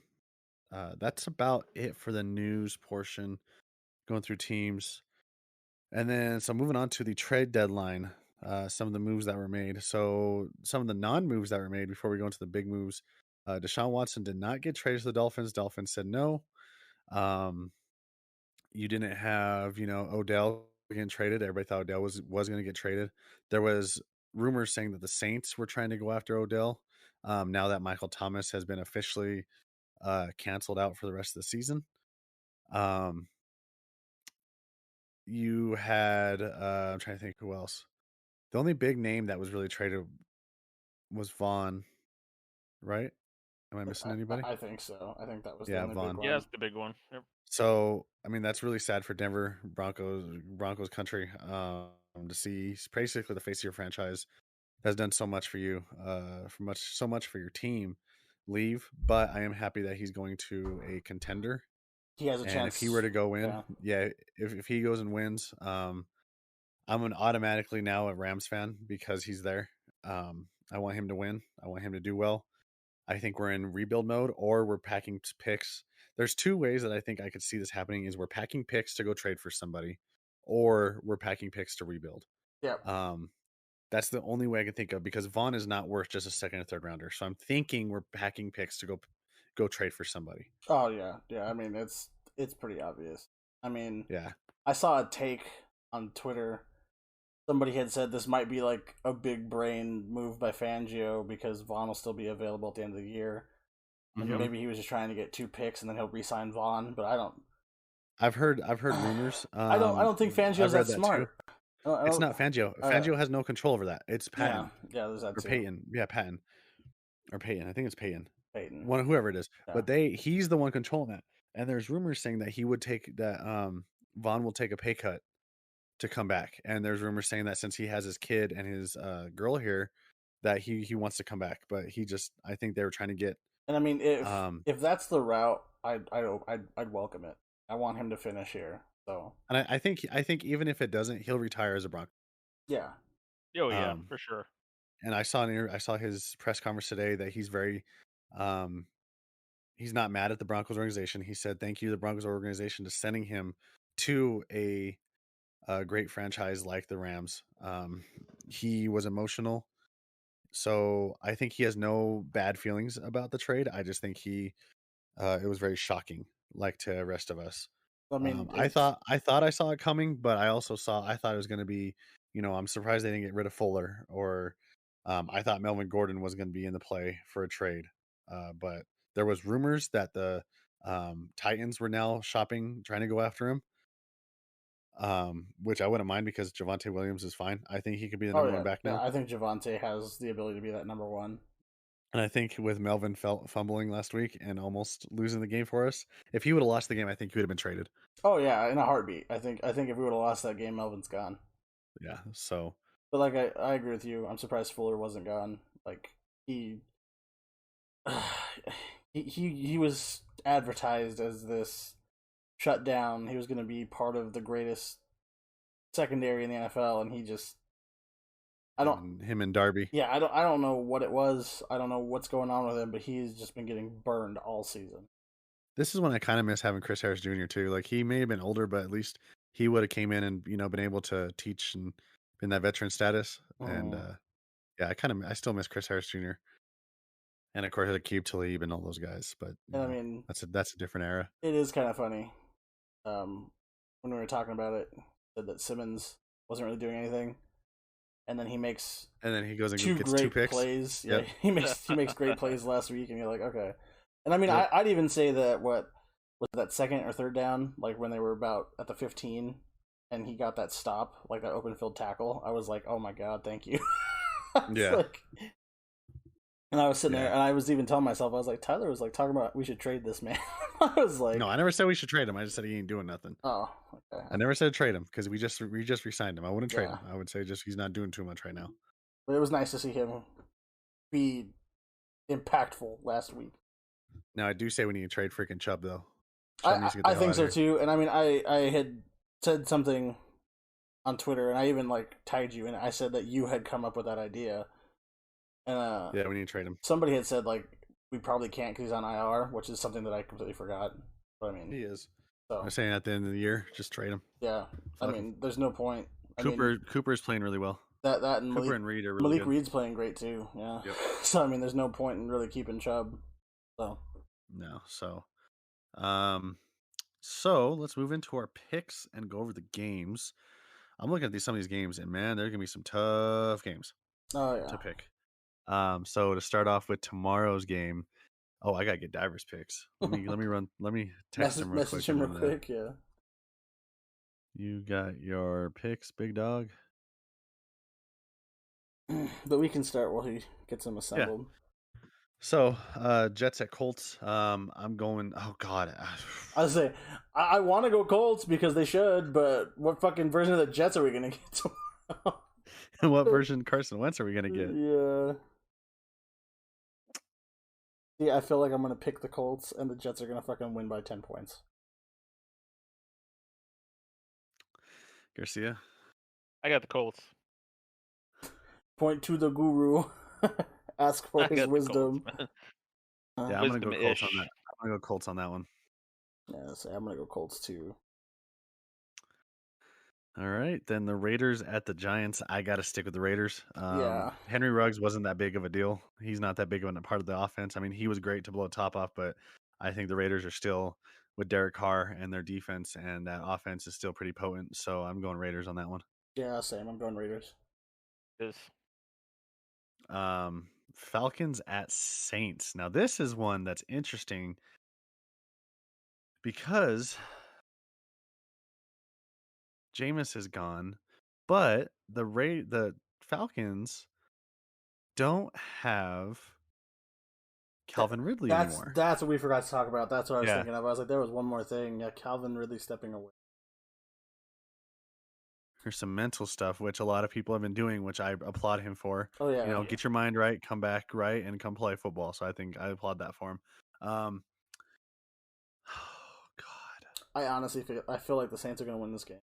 that's about it for the news portion. Going through teams. And then, so moving on to the trade deadline, some of the moves that were made. So, some of the non moves that were made before we go into the big moves. Deshaun Watson did not get traded to the Dolphins. Dolphins said no. Um, you didn't have, Odell getting traded. Everybody thought Odell was going to get traded. There was rumors saying that the Saints were trying to go after Odell. Now that Michael Thomas has been officially canceled out for the rest of the season. Um, you had, I'm trying to think who else. The only big name that was really traded was Vaughn, right? Am I missing anybody? I think so. I think that was the Yeah, only big Vaughn. Yeah, one. it's the big one. Yep. So, I mean, that's really sad for Denver Broncos country to see basically the face of your franchise has done so much for you, so much for your team, leave. But I am happy that he's going to a contender. He has a And if he were chance. to go in, Yeah. yeah, if he goes and wins, I'm automatically now a Rams fan because he's there. I want him to win. I want him to do well. I think we're in rebuild mode or we're packing picks. There's two ways that I think I could see this happening is we're packing picks to go trade for somebody or we're packing picks to rebuild. Yeah. That's the only way I can think of because Vaughn is not worth just a second or third rounder. So I'm thinking we're packing picks to go trade for somebody. Oh yeah, yeah. I mean, it's pretty obvious. I mean, Yeah. I saw a take on Twitter. Somebody had said this might be like a big brain move by Fangio because Vaughn will still be available at the end of the year, and Mhm. maybe he was just trying to get 2 picks and then he'll re-sign Vaughn. But I don't. I've heard rumors. I don't think I've Fangio's read that that too. smart. I It's don't, not Fangio. Fangio has no control over that. It's yeah, Patton yeah. There's that or too. Peyton. Yeah, Patton or Peyton. I think it's Peyton. Peyton. Whoever it is. Yeah. But he's the one controlling that. And there's rumors saying that he would take that Vaughn will take a pay cut to come back. And there's rumors saying that since he has his kid and his girl here, that he wants to come back. But I think they were trying to get. And I mean, if that's the route, I'd welcome it. I want him to finish here. So. And I think even if it doesn't, he'll retire as a Bronco. Yeah. Oh yeah, for sure. And I saw his press conference today that he's very, he's not mad at the Broncos organization. He said thank you to the Broncos organization to sending him to a great franchise like the Rams. He was emotional, so I think he has no bad feelings about the trade. I just think it was very shocking, like to the rest of us. I mean, I thought I saw it coming, but I thought it was going to be, I'm surprised they didn't get rid of Fuller or I thought Melvin Gordon was going to be in the play for a trade. But there was rumors that the Titans were now trying to go after him. Which I wouldn't mind because Javonte Williams is fine. I think he could be the number one back now. Yeah, I think Javonte has the ability to be that number one. And I think with Melvin fumbling last week and almost losing the game for us, if he would have lost the game, I think he would have been traded. Oh yeah, in a heartbeat. I think if we would have lost that game, Melvin's gone. Yeah. So. But like I agree with you. I'm surprised Fuller wasn't gone. Like he was advertised as this shutdown. He was going to be part of the greatest secondary in the NFL, and he just him and Darby. Yeah, I don't know what it was. I don't know what's going on with him, but he's just been getting burned all season. This is when I kind of miss having Chris Harris Jr. too. Like he may have been older, but at least he would have came in and been able to teach and been that veteran status. And yeah, I still miss Chris Harris Jr. And of course, Aqib Talib and all those guys. But I mean, that's a different era. It is kind of funny. When we were talking about it, said that Simmons wasn't really doing anything, and then he makes he goes and gets 2 2 picks. Plays. Yep. Yeah, he makes great plays last week, and you're like, okay. And I mean, yep. I'd even say that was that second or third down, like when they were about at the 15, and he got that stop, like that open field tackle. I was like, oh my god, thank you. Yeah. And I was sitting there, and I was even telling myself, I was like, Tyler was like talking about we should trade this man. I was like, no, I never said we should trade him. I just said he ain't doing nothing. Oh, okay. I never said trade him because we just re-signed him. I wouldn't trade him. I would say just he's not doing too much right now. But it was nice to see him be impactful last week. Now I do say we need to trade freaking Chubb though. I think so too. And I mean, I had said something on Twitter, and I even like tagged you, and I said that you had come up with that idea. And yeah, we need to trade him. Somebody had said like we probably can't because he's on IR, which is something that I completely forgot. But I mean, he is. So I'm saying at the end of the year, just trade him. Yeah, I mean, there's no point. Cooper's playing really well. That and Cooper and Reed are really Malik good. Reed's playing great too. Yeah. Yep. So I mean, there's no point in really keeping Chubb. So. No. So let's move into our picks and go over the games. I'm looking at some of these games, and man, there's gonna be some tough games. Oh yeah. To pick. So to start off with tomorrow's game, I gotta get Divers picks. Let me text him real quick. Message him real quick, yeah. You got your picks, big dog. But we can start while he gets them assembled. Yeah. So, Jets at Colts. I'm going. Oh God. I say I want to go Colts because they should, but what fucking version of the Jets are we gonna get tomorrow? And what version of Carson Wentz are we gonna get? Yeah. Yeah, I feel like I'm gonna pick the Colts, and the Jets are gonna fucking win by 10 points. Garcia? I got the Colts. Point to the guru. Ask for I his got the Colts, wisdom. man. Yeah, I'm gonna go Colts on that. Wisdom-ish. I'm gonna go Colts on that one. Yeah, so I'm gonna go Colts too. All right, then the Raiders at the Giants. I got to stick with the Raiders. Yeah. Henry Ruggs wasn't that big of a deal. He's not that big of a part of the offense. I mean, he was great to blow a top off, but I think the Raiders are still with Derek Carr and their defense, and that offense is still pretty potent. So I'm going Raiders on that one. Yeah, same. I'm going Raiders. Is Falcons at Saints. Now this is one that's interesting because Jameis is gone, but the Falcons don't have Calvin Ridley anymore. That's what we forgot to talk about. That's what I was Yeah. thinking of. I was like, there was one more thing. Yeah, Calvin Ridley stepping away. There's some mental stuff which a lot of people have been doing, which I applaud him for. Oh yeah. Get your mind right, come back right, and come play football. So I think I applaud that for him. Oh God. I honestly feel like the Saints are gonna win this game.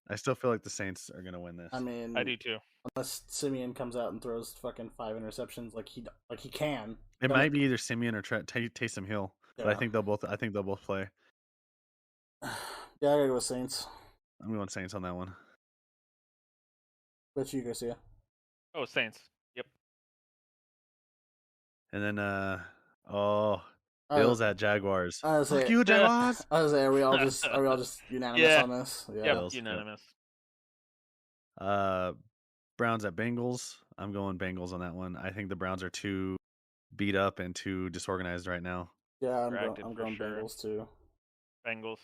I still feel like the Saints are gonna win this. I mean, I do too. unless Simeon comes out and throws fucking 5 interceptions like he can. It might be either Simeon or Taysom Hill, but I Yeah. think they'll both play. Yeah, I gotta go with Saints. I'm going Saints on that one. Bet you, Garcia. Oh, Saints. Yep. And then Bills at Jaguars. I was Fuck say, you, Jaguars. I was say, are we all just unanimous Yeah. on this? Yeah. Yep. Bills, yep. Unanimous. Browns at Bengals. I'm going Bengals on that one. I think the Browns are too beat up and too disorganized right now. Yeah, I'm Distracted going for sure. Bengals too. Bengals.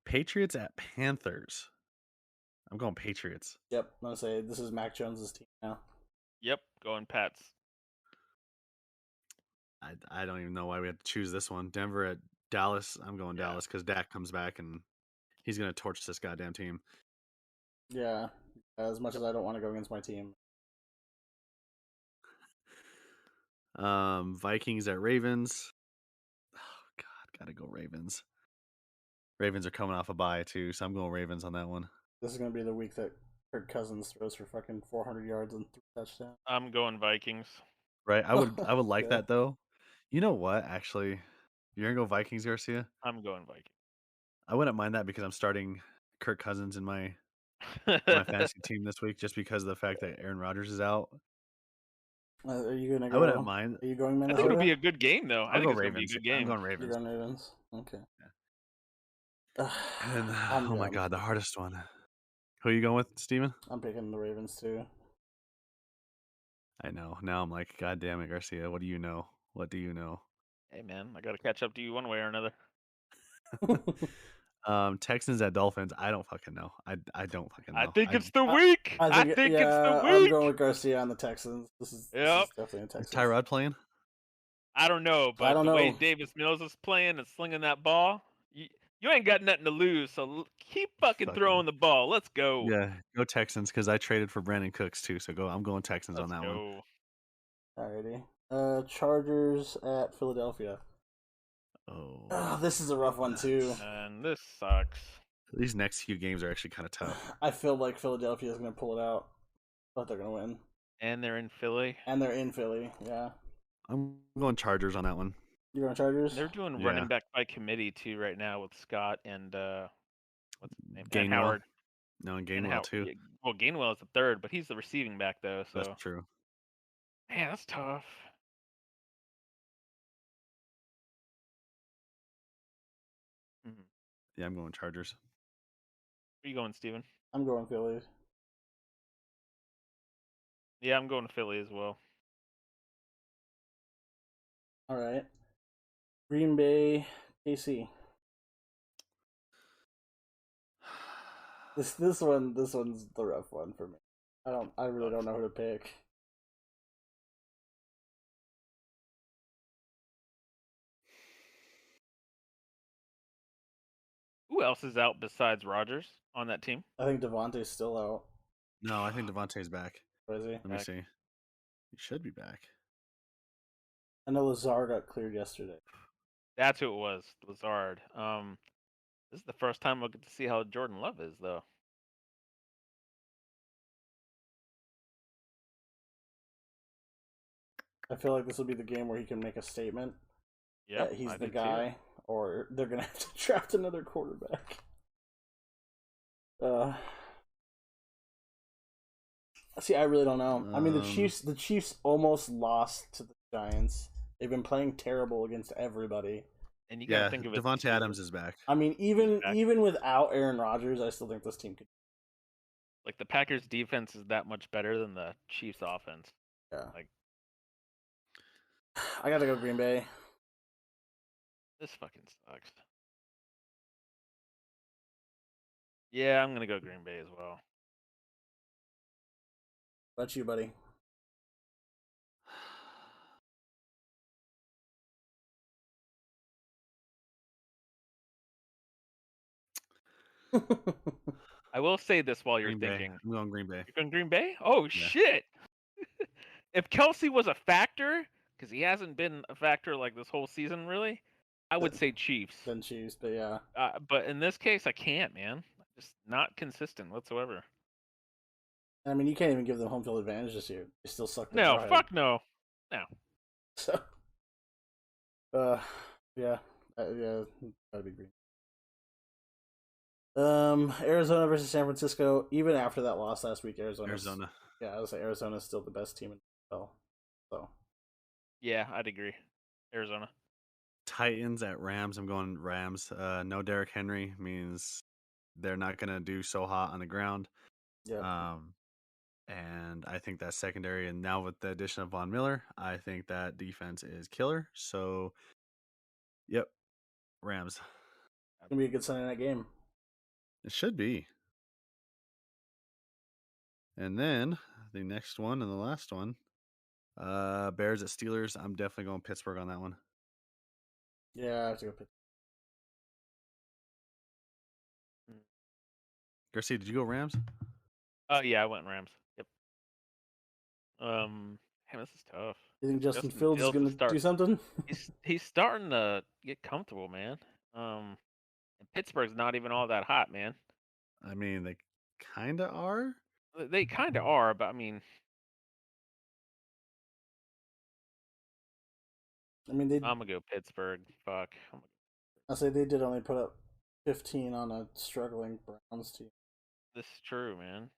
Patriots at Panthers. I'm going Patriots. Yep, I'm gonna say this is Mac Jones's team now. Yep. Going Pats. I don't even know why we had to choose this one. Denver at Dallas. I'm going Yeah. Dallas because Dak comes back and he's gonna torch this goddamn team. Yeah, as much as I don't want to go against my team. Vikings at Ravens. Oh God, gotta go Ravens. Ravens are coming off a bye too, so I'm going Ravens on that one. This is gonna be the week that Kirk Cousins throws for fucking 400 yards and 3 touchdowns. I'm going Vikings. Right? I would like Okay. that though. You know what? Actually, you're gonna go Vikings, Garcia. I'm going Vikings. I wouldn't mind that because I'm starting Kirk Cousins in my fantasy team this week, just because of the fact that Aaron Rodgers is out. Are you gonna go? I wouldn't mind. Are you going I Minnesota? think it'll be a good game, though. I I'll think go it's Ravens. gonna be a good game. I'm going You're Ravens. going Ravens. Okay. And then, oh my God, the hardest one. Who are you going with, Steven? I'm picking the Ravens too. I know. Now I'm like, God damn it, Garcia. What do you know? What do you know? Hey, man, I gotta catch up to you one way or another. Texans at Dolphins. I don't fucking know. I don't fucking know. I think it's the week. I think it's the I'm week. going with Garcia on the Texans. This is definitely a Texans. Is Tyrod playing? I don't know, but the way Davis Mills is playing and slinging that ball, you ain't got nothing to lose. So keep fucking throwing the ball. Let's go. Yeah, go Texans because I traded for Brandon Cooks too. So I'm going Texans on that one. Alrighty. Chargers at Philadelphia. Oh, this is a rough one too. And this sucks. These next few games are actually kind of tough. I feel like Philadelphia is going to pull it out, but they're going to win. And they're in Philly. Yeah. I'm going Chargers on that one. You're going Chargers? They're doing running back by committee too right now with Scott and what's his name? Gainwell. And Howard. No, and Gainwell too. Yeah, well, Gainwell is the third, but he's the receiving back though. So that's true. Man, that's tough. Mm-hmm. Yeah, I'm going Chargers. Where you going, Steven? I'm going Philly. Yeah, I'm going to Philly as well. All right. Green Bay, KC. This one's the rough one for me. I really don't know who to pick. Who else is out besides Rodgers on that team? I think Devontae's still out. No, I think Devontae's back. Where is he? Let me Back. see. He should be back. I know Lazar got cleared yesterday. That's who it was. Lazard. This is the first time we'll get to see how Jordan Love is, though. I feel like this will be the game where he can make a statement Yep, that he's I the do guy, or they're gonna have to draft another quarterback. See, I really don't know. I mean, the Chiefs almost lost to the Giants. They've been playing terrible against everybody. And you got to think of it Devontae too. Adams is back. I mean, even without Aaron Rodgers, I still think this team could. Like the Packers' defense is that much better than the Chiefs' offense. Yeah. Like I gotta go Green Bay. this fucking sucks. Yeah, I'm gonna go Green Bay as well. What about you, buddy? I will say this while you're Green Bay. thinking. I'm going Green Bay. You're going Green Bay? Oh Yeah. shit! If Kelsey was a factor, because he hasn't been a factor like this whole season, really, I would say Chiefs. Then Chiefs, but yeah. But in this case, I can't, man. Just not consistent whatsoever. I mean, you can't even give them home field advantage this year. They still suck. No, drive. fuck no. No. So, yeah, gotta be Green. Arizona versus San Francisco. Even after that loss last week, Arizona. Yeah, I would say Arizona's still the best team in the NFL. So. Yeah, I'd agree. Arizona. Titans at Rams. I'm going Rams. No Derrick Henry means they're not gonna do so hot on the ground. Yeah. And I think that secondary, and now with the addition of Von Miller, I think that defense is killer. So, yep, Rams. It's gonna be a good Sunday night game. It should be. And then the next one and the last one, Bears at Steelers. I'm definitely going Pittsburgh on that one. Yeah, I have to go Pittsburgh. Garcia, did you go Rams? Yeah, I went Rams. Yep. Man, this is tough. You think Justin Fields is gonna do something? He's starting to get comfortable, man. And Pittsburgh's not even all that hot, man. I mean, they kind of are. They kind of are, but I mean, I'm gonna go Pittsburgh. Fuck. I say they did only put up 15 on a struggling Browns team. This is true, man.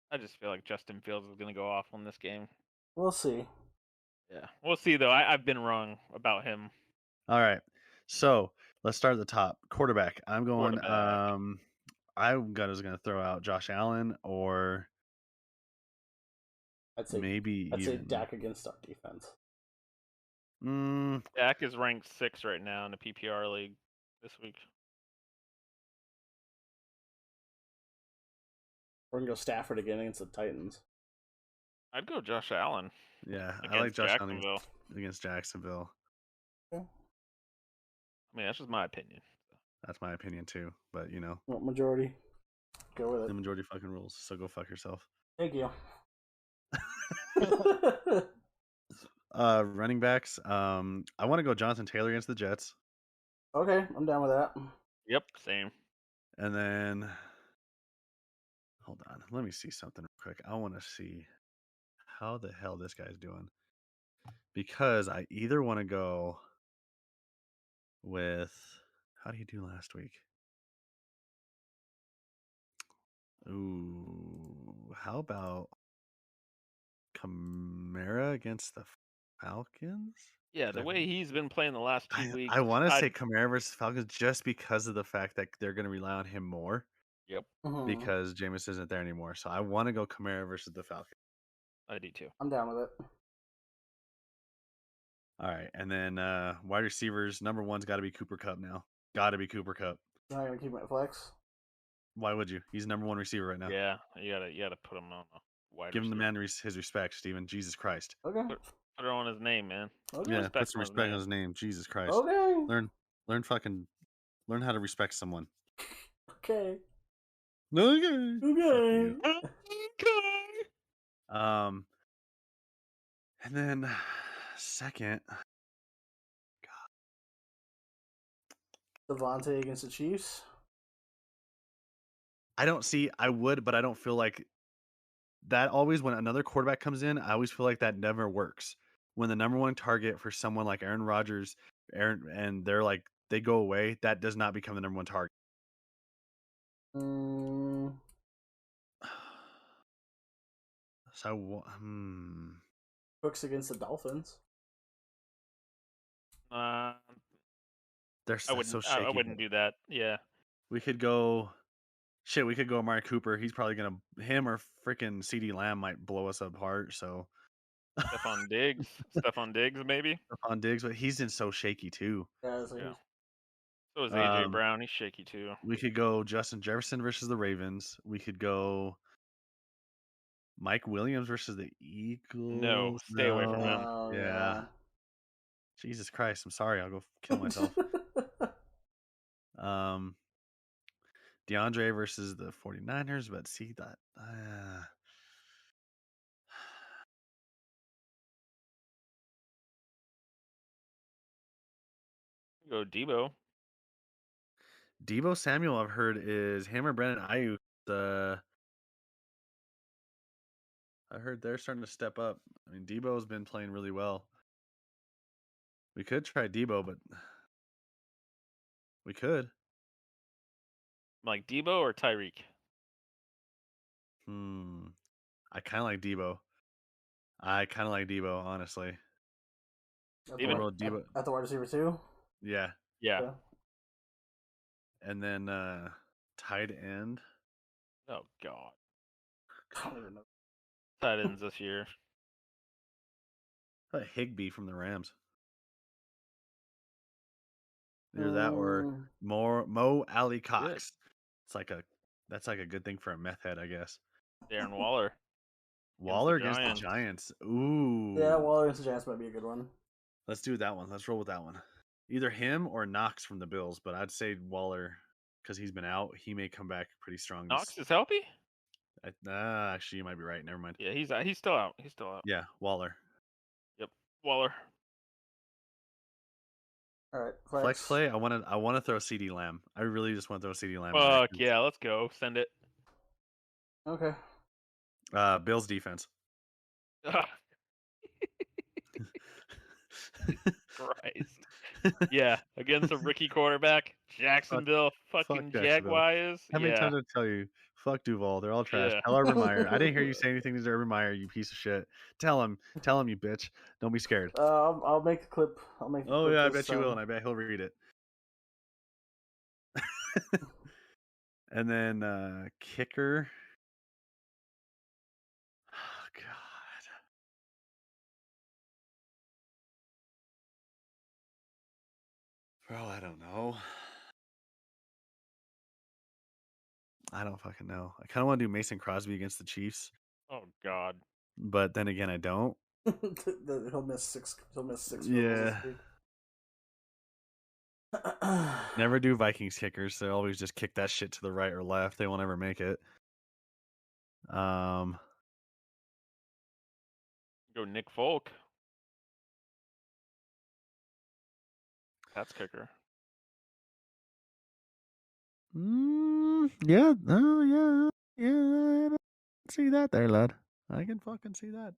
I just feel like Justin Fields is gonna go off on this game. We'll see. Yeah, we'll see though. I've been wrong about him. All right, so let's start at the top. Quarterback. I'm going. I'm gonna throw out Josh Allen or I'd say Dak against our defense. Dak is ranked 6 right now in the PPR league this week. We're gonna go Stafford again against the Titans. I'd go Josh Allen. Yeah, I like Josh Allen against Jacksonville. Okay. I mean, that's just my opinion. That's my opinion too, but you know, majority. Go with it. The majority fucking rules. So go fuck yourself. Thank you. Running backs. I want to go Jonathan Taylor against the Jets. Okay, I'm down with that. Yep, same. And then, hold on, let me see something real quick. I want to see how the hell this guy's doing, because I either want to go with, how did he do last week? Ooh, how about Kamara against the Falcons? Yeah, the way he's been playing the last 2 weeks. I want to say Kamara versus Falcons just because of the fact that they're going to rely on him more. Yep. Because Jameis isn't there anymore. So I want to go Kamara versus the Falcons. I do too. I'm down with it. All right. And then wide receivers, number one's got to be Cooper Kupp now. Got to be Cooper Kupp. You're not going to keep my flex? Why would you? He's number one receiver right now. Yeah, you gotta put him on a wide Give him receiver. the man his respect, Steven. Jesus Christ. Okay. Put it on his name, man. Okay. Yeah, put some respect on his name. Jesus Christ. Okay. Learn how to respect someone. Okay. Okay. Fuck Okay. you. And then second, Devontae against the Chiefs. I would, but I don't feel like that always when another quarterback comes in, I always feel like that never works. When the number one target for someone like Aaron Rodgers, and they're like they go away, that does not become the number one target. So, Cooks against the Dolphins. they're I so wouldn't. I shaky. wouldn't do that. Yeah. We could go. Shit, we could go Amari Cooper. He's probably gonna him or freaking CD Lamb might blow us apart. So Stephon Diggs. Stephon Diggs, maybe. on Diggs, but he's in so shaky too. Yeah. Yeah. So is AJ Um, Brown. He's shaky too. we could go Justin Jefferson versus the Ravens. We could go Mike Williams versus the No, Eagles. stay away from him. Oh, Yeah. Jesus Christ. I'm sorry. I'll go kill myself. DeAndre versus the 49ers, but see that. Go Debo. Debo Samuel, I've heard, is him or Brandon Ayuk. I heard they're starting to step up. I mean, Debo's been playing really well. We could try Debo, but we could. Like Debo or Tyreek. I kind of like Debo. Honestly. Even Debo. At the wide receiver too. Yeah. Yeah. And then tight end. Oh God. I don't even know. Tight ends this year. How about Higbee from the Rams? Either that or Mo Ali Cox. Good. That's like a good thing for a meth head, I guess. Darren Waller. Waller against the Giants. Ooh. Yeah, Waller against the Giants might be a good one. Let's do that one. Let's roll with that one. Either him or Knox from the Bills, but I'd say Waller because he's been out. He may come back pretty strong. Knox is healthy. Actually, you might be right. Never mind. Yeah, he's still out. He's still out. Yeah, Waller. Yep, Waller. All right, Flex play. I want to throw CD Lamb. I really just want to throw CD Lamb. Fuck yeah, let's go. Send it. Okay. Bills defense. Christ. Yeah, against a rookie quarterback, Jacksonville, fucking Jaguars. How many times did I tell you? Fuck Duval. They're all trash. Yeah. Tell Urban Meyer. I didn't hear you say anything to Urban Meyer, you piece of shit. Tell him, you bitch. Don't be scared. I'll make the clip. Oh yeah, I bet you will, and I bet he'll read it. And then kicker. Oh God. Bro, I don't know. I don't fucking know. I kind of want to do Mason Crosby against the Chiefs. Oh God. But then again, I don't. He'll miss six. Yeah. Never do Vikings kickers. They always just kick that shit to the right or left. They won't ever make it. Go Nick Folk. That's kicker. Yeah. Oh yeah. Yeah. I see that there, lad. I can fucking see that.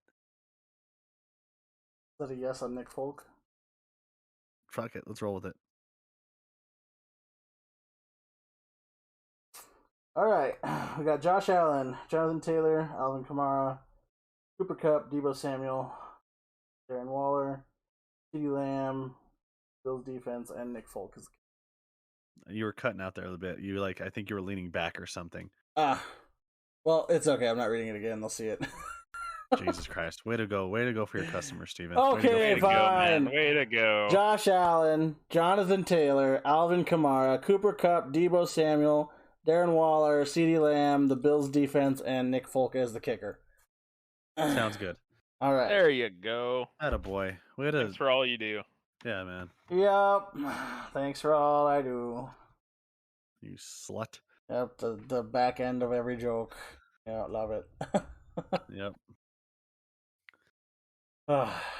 Is that a yes on Nick Folk? Fuck it. Let's roll with it. All right, we got Josh Allen, Jonathan Taylor, Alvin Kamara, Cooper Kupp, Debo Samuel, Darren Waller, CeeDee Lamb, Bills defense, and Nick Folk. You were cutting out there a little bit. I think you were leaning back or something. Well, it's okay. I'm not reading it again. They'll see it. Jesus Christ. Way to go for your customers, Steven. Okay, fine. Way to go. Josh Allen, Jonathan Taylor, Alvin Kamara, Cooper Kupp, Debo Samuel, Darren Waller, CeeDee Lamb, the Bills defense, and Nick Folk as the kicker. Sounds good. All right. There you go. Attaboy. Thanks for all you do. Yeah, man. Yep. Thanks for all I do. You slut. Yep, the back end of every joke. Yeah, love it. Yep.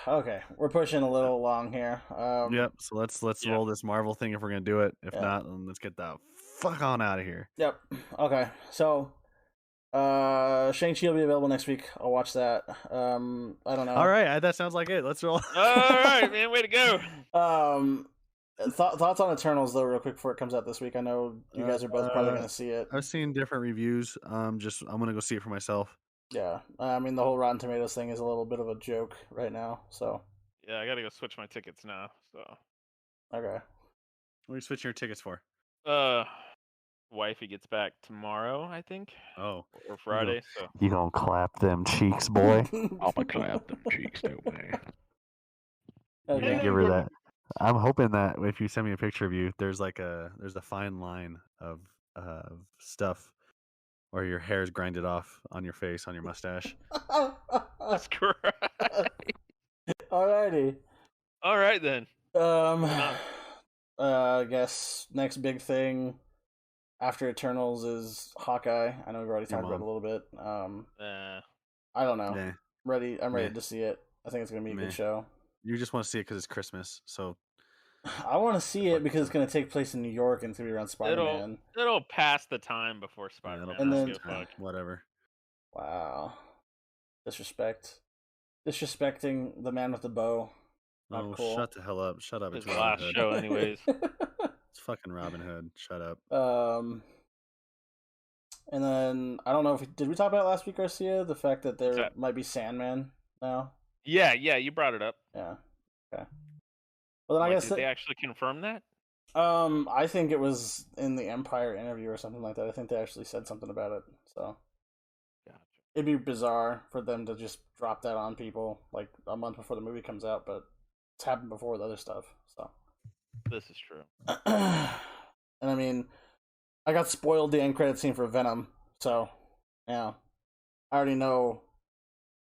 Okay, we're pushing a little long here. Yep. So let's roll this Marvel thing if we're gonna do it. If Yeah. not, then let's get the fuck on out of here. Yep. Okay. So, Shang-Chi will be available next week. I'll watch that. I don't know. All right, that sounds like it. Let's roll. All right, man, way to go. Thoughts on Eternals though, real quick before it comes out this week. I know you guys are both probably gonna see it. I've seen different reviews. I'm gonna go see it for myself. Yeah, I mean the whole Rotten Tomatoes thing is a little bit of a joke right now. So Yeah, I gotta go switch my tickets now. So okay. What are you switching your tickets for? Wifey gets back tomorrow, I think. Oh, or Friday. So you gonna clap them cheeks, boy? I'ma clap them cheeks too, man. Okay. Give her that. I'm hoping that if you send me a picture of you, there's a fine line of stuff where your hair is grinded off on your face, on your mustache. That's correct. Alrighty. All right then. I guess next big thing after Eternals is Hawkeye. I know we've already talked about it a little bit. I don't know. Nah. I'm ready to see it. I think it's gonna be a good show. You just want to see it because it's Christmas, so I want to see it because it's going to take place in New York and it's going to be around Spider-Man. It'll pass the time before Spider-Man. And then whatever. Wow, disrespecting the man with the bow. Not cool. Shut the hell up! Shut up! It's last show, anyways. It's fucking Robin Hood. Shut up. And then I don't know if did we talk about it last week, Garcia? The fact that there might be Sandman now. Yeah, you brought it up. Yeah. Okay. Well, then I guess did they actually confirm that? I think it was in the Empire interview or something like that. I think they actually said something about it. So gotcha. It'd be bizarre for them to just drop that on people like a month before the movie comes out, but it's happened before with other stuff. So this is true. And I mean, I got spoiled the end credit scene for Venom, so yeah, I already know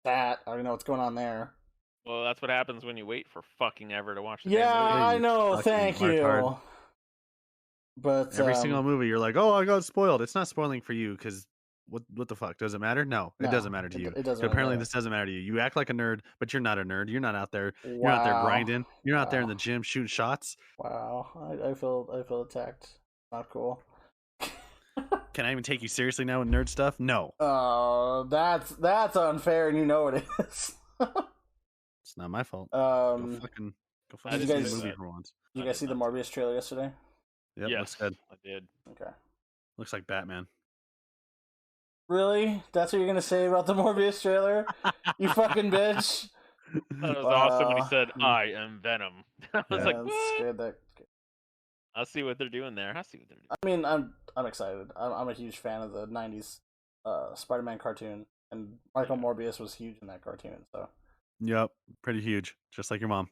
that. I already know what's going on there. Well, that's what happens when you wait for fucking ever to watch the movie. I know. Thank you. Hard. But every single movie, you're like, "Oh, I got spoiled." It's not spoiling for you because what the fuck? Does it matter? No, it doesn't matter to you. It doesn't. Apparently, this doesn't matter to you. You act like a nerd, but you're not a nerd. You're not out there. Wow. You're not there grinding. You're not there in the gym shooting shots. Wow, I feel attacked. Not cool. Can I even take you seriously now with nerd stuff? No. Oh, that's unfair, and you know it is. It's not my fault. Go fucking see the movie for once. Did you guys see the Morbius trailer yesterday? Yep, yes, looks good. I did. Okay. Looks like Batman. Really? That's what you're gonna say about the Morbius trailer? You fucking bitch. That was awesome when he said, "I am Venom." I was like, "What?" I'll see what they're doing there. I mean, I'm excited. I'm a huge fan of the '90s Spider-Man cartoon, and Michael Morbius was huge in that cartoon. So. Yep, pretty huge, just like your mom.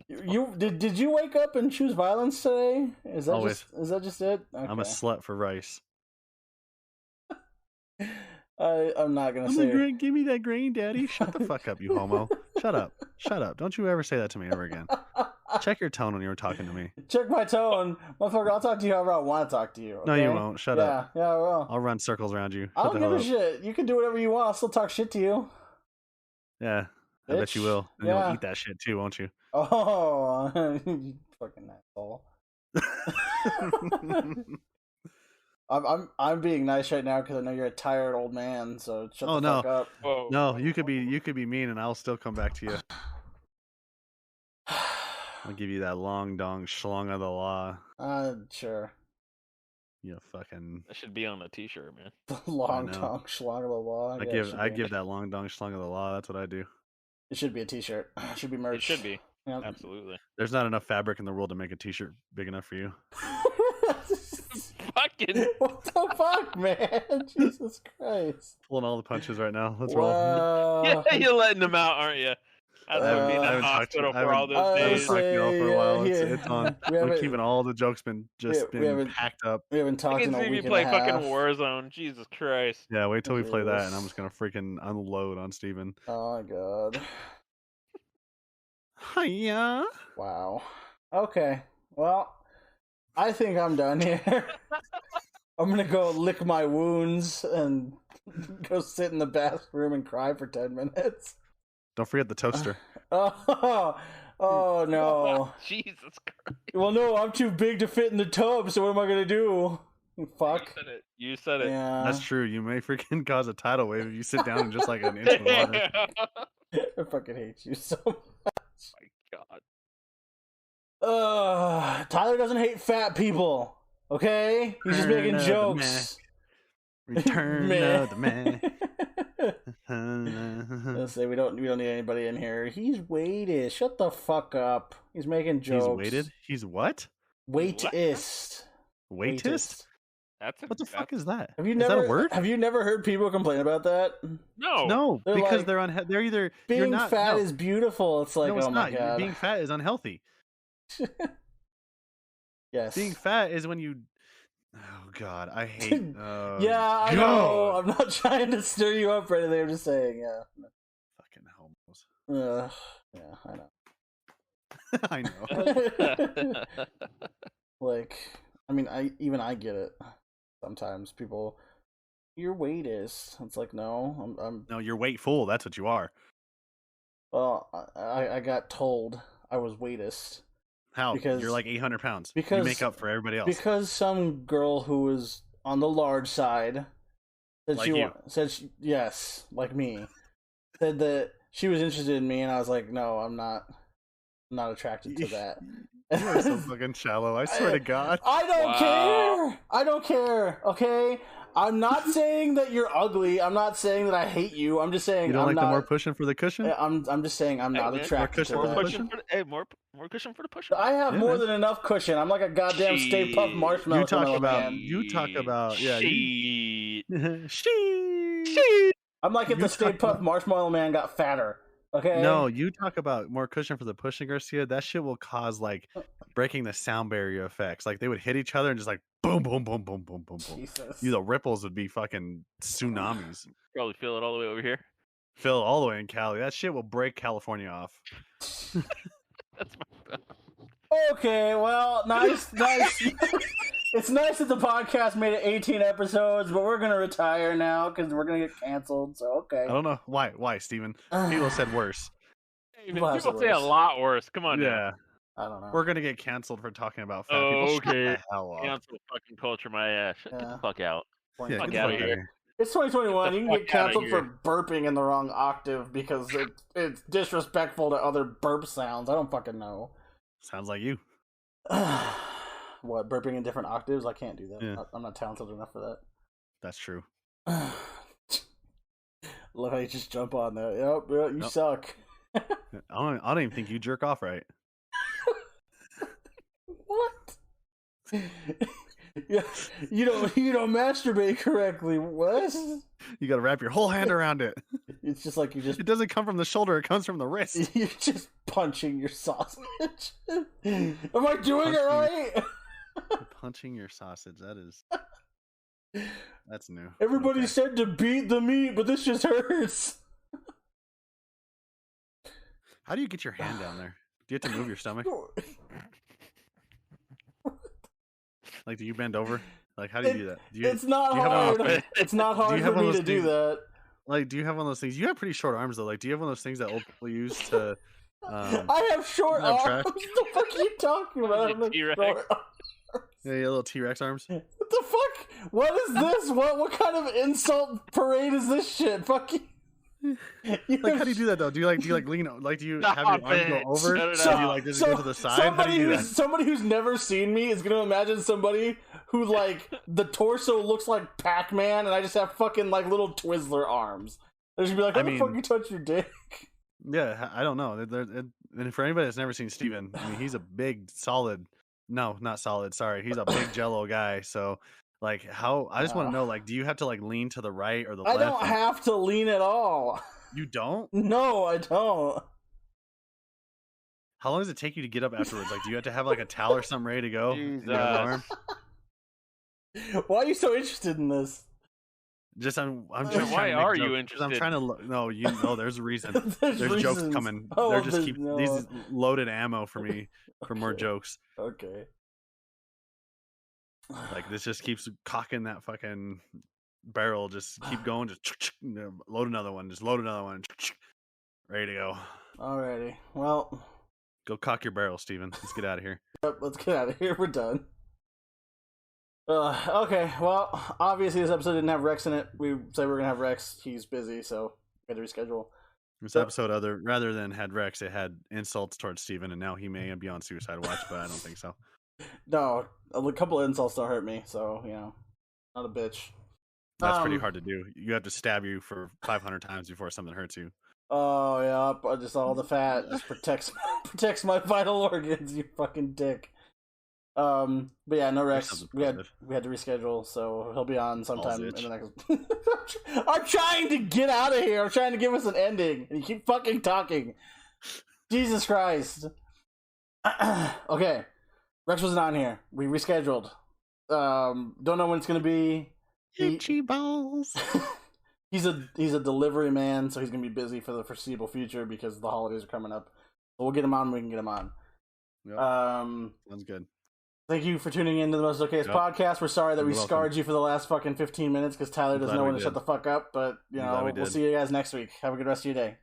You did you wake up and choose violence today? Is that just it? Okay. I'm a slut for rice. I'm not gonna say. Give me that grain, Daddy. Shut the fuck up, you homo. Shut up. Don't you ever say that to me ever again. Check your tone when you're talking to me. Check my tone, motherfucker. I'll talk to you however I want to talk to you. Okay? No, you won't. Shut up. Yeah, I will. I'll run circles around you. I don't give a shit. You can do whatever you want. I'll still talk shit to you. Yeah, I bet you will. And you'll eat that shit too, won't you? Oh, you fucking asshole. I'm being nice right now because I know you're a tired old man. So shut the fuck up. Whoa. No, you could be mean, and I'll still come back to you. I'll give you that long dong schlong of the law. Sure. You fucking. That should be on a T-shirt, man. The long dong schlong of the law. I give that long dong schlong of the law. That's what I do. It should be a T-shirt. It should be merch. It should be. Yep. Absolutely. There's not enough fabric in the world to make a T-shirt big enough for you. Fucking. What the fuck, man? Jesus Christ. Pulling all the punches right now. Let's roll. Yeah, you're letting them out, aren't you? After being in the hospital for all those days. For a while. It's on. I'm keeping all the jokes been packed up. We haven't talked in a week and a half. play fucking Warzone. Jesus Christ. Yeah, wait till we play that, and I'm just gonna freaking unload on Steven. Oh my god. Hiya. Wow. Okay. Well, I think I'm done here. I'm gonna go lick my wounds and go sit in the bathroom and cry for 10 minutes. Don't forget the toaster. Oh no. Jesus Christ. Well, no, I'm too big to fit in the tub, so what am I gonna do? Fuck. You said it. Yeah. That's true. You may freaking cause a tidal wave if you sit down in just like an inch of water. I fucking hate you so much. My God. Tyler doesn't hate fat people. Okay? He's just making jokes. Return of the man. Let's say we don't need anybody in here. He's weighted. Shut the fuck up. He's making jokes. He's weighted? He's what? Weightist. Weightist? What the fuck is that? Is that a word? Have you never heard people complain about that? No, They're because like, they're either being fat is beautiful. It's like, no, it's oh my not. God. Being fat is unhealthy. Yes. Being fat is when you. Oh God, I hate. Yeah, I know. I'm not trying to stir you up or anything. I'm just saying, yeah. Fucking homos. Yeah, I know. I know. Like, I mean, I get it. Sometimes people, your weight is. It's like, no, I'm. No, you're weightful. That's what you are. Well, I got told I was weightist. How? Because you're like 800 pounds. Because you make up for everybody else. Because some girl who was on the large side said yes, like me, said that she was interested in me, and I was like, no, I'm not attracted to that. You are so fucking shallow. I swear to God. I don't care. I don't care. Okay. I'm not saying that you're ugly. I'm not saying that I hate you. I'm just saying you don't I'm like not, the more pushing for the cushion. I'm just saying I'm not attracted to that. More cushion for the push. I have more than enough cushion. I'm like a goddamn Stay Puft Marshmallow. You talk about. Man. You talk about. Yeah. She. I'm like if the Stay Puft Marshmallow Man got fatter. Okay. No, you talk about more cushion for the pushing, Garcia. That shit will cause like breaking the sound barrier effects. Like they would hit each other and just like boom, boom, boom, boom, boom, boom, boom. Jesus. The ripples would be fucking tsunamis. Probably feel it all the way over here. Feel it all the way in Cali. That shit will break California off. That's my. Okay, well, nice. It's nice that the podcast made it 18 episodes, but we're gonna retire now because we're gonna get canceled. So okay. I don't know why, Steven? People said worse. Hey, people say a lot worse. Come on, yeah. Now. I don't know. We're gonna get canceled for talking about fat people. Okay. Shut the hell up. Cancel fucking culture, my ass. Get the fuck out. Yeah, fuck out of here. It's 2021. You can get canceled for burping in the wrong octave because it's disrespectful to other burp sounds. I don't fucking know. Sounds like you. What, burping in different octaves? I can't do that. Yeah. I'm not talented enough for that. That's true. Look how you just jump on that. Yep, you suck. I don't even think you jerk off right. What? Yeah, you don't masturbate correctly. What? You got to wrap your whole hand around it. It's just like It doesn't come from the shoulder; it comes from the wrist. You're just punching your sausage. Am I doing it right? Punching your sausage. That's new. Everybody said to beat the meat, but this just hurts. How do you get your hand down there? Do you have to move your stomach? Like, do you bend over? Like, how do you do that? It's not hard. It's not hard for me to do that. Like, do you have one of those things? You have pretty short arms, though. Like, do you have one of those things that old people use to... I have short arms. What the fuck are you talking about? Yeah, little T-Rex arms. What the fuck? What is this? What kind of insult parade is this shit? Fuck you. Like, how do you do that though? Do you like lean? Like, do you have your arms go over? Do you like just go to the side? Somebody who's never seen me is gonna imagine somebody who like the torso looks like Pac-Man, and I just have fucking like little Twizzler arms. They're just gonna be like, "How the fuck you touch your dick?" Yeah, I don't know. And for anybody that's never seen Steven, I mean, he's a big, solid. No, not solid. Sorry, he's a big Jello guy. So. Like how I just want to know, like, do you have to like lean to the right or the left? I don't have to lean at all. You don't? No, I don't. How long does it take you to get up afterwards? Like, do you have to have like a towel or something ready to go? In your arm? Why are you so interested in this? Just I'm just why are you interested? I'm trying to no, there's a reason. There's jokes coming. They're just these loaded ammo for me for more jokes. Okay. Like this just keeps cocking that fucking barrel. Just keep going. Just load another one. Just load another one. Ready to go. Alrighty. Well, go cock your barrel, Steven. Let's get out of here. Yep, let's get out of here. We're done. Okay, well, obviously this episode didn't have Rex in it. We said we were gonna have Rex. He's busy, so we had to reschedule. This episode, rather than had Rex, it had insults towards Steven, and now he may be on suicide watch, but I don't think so. No, a couple of insults don't hurt me, so not a bitch. That's pretty hard to do. You have to stab you for 500 times before something hurts you. Oh yeah, just all the fat just protects my vital organs. You fucking dick. But yeah, no Rex. We had to reschedule, so he'll be on sometime in the next. I'm trying to get out of here. I'm trying to give us an ending, and you keep fucking talking. Jesus Christ. Okay, Rex wasn't on here. We rescheduled. Don't know when it's gonna be. Itchy balls. He's a delivery man, so he's gonna be busy for the foreseeable future because the holidays are coming up. So we'll get him on when we can get him on. Yep. Sounds good. Thank you for tuning in to the Most OK's podcast. We're sorry that we scarred you for the last fucking 15 minutes because Tyler doesn't know when to shut the fuck up, but we'll see you guys next week. Have a good rest of your day.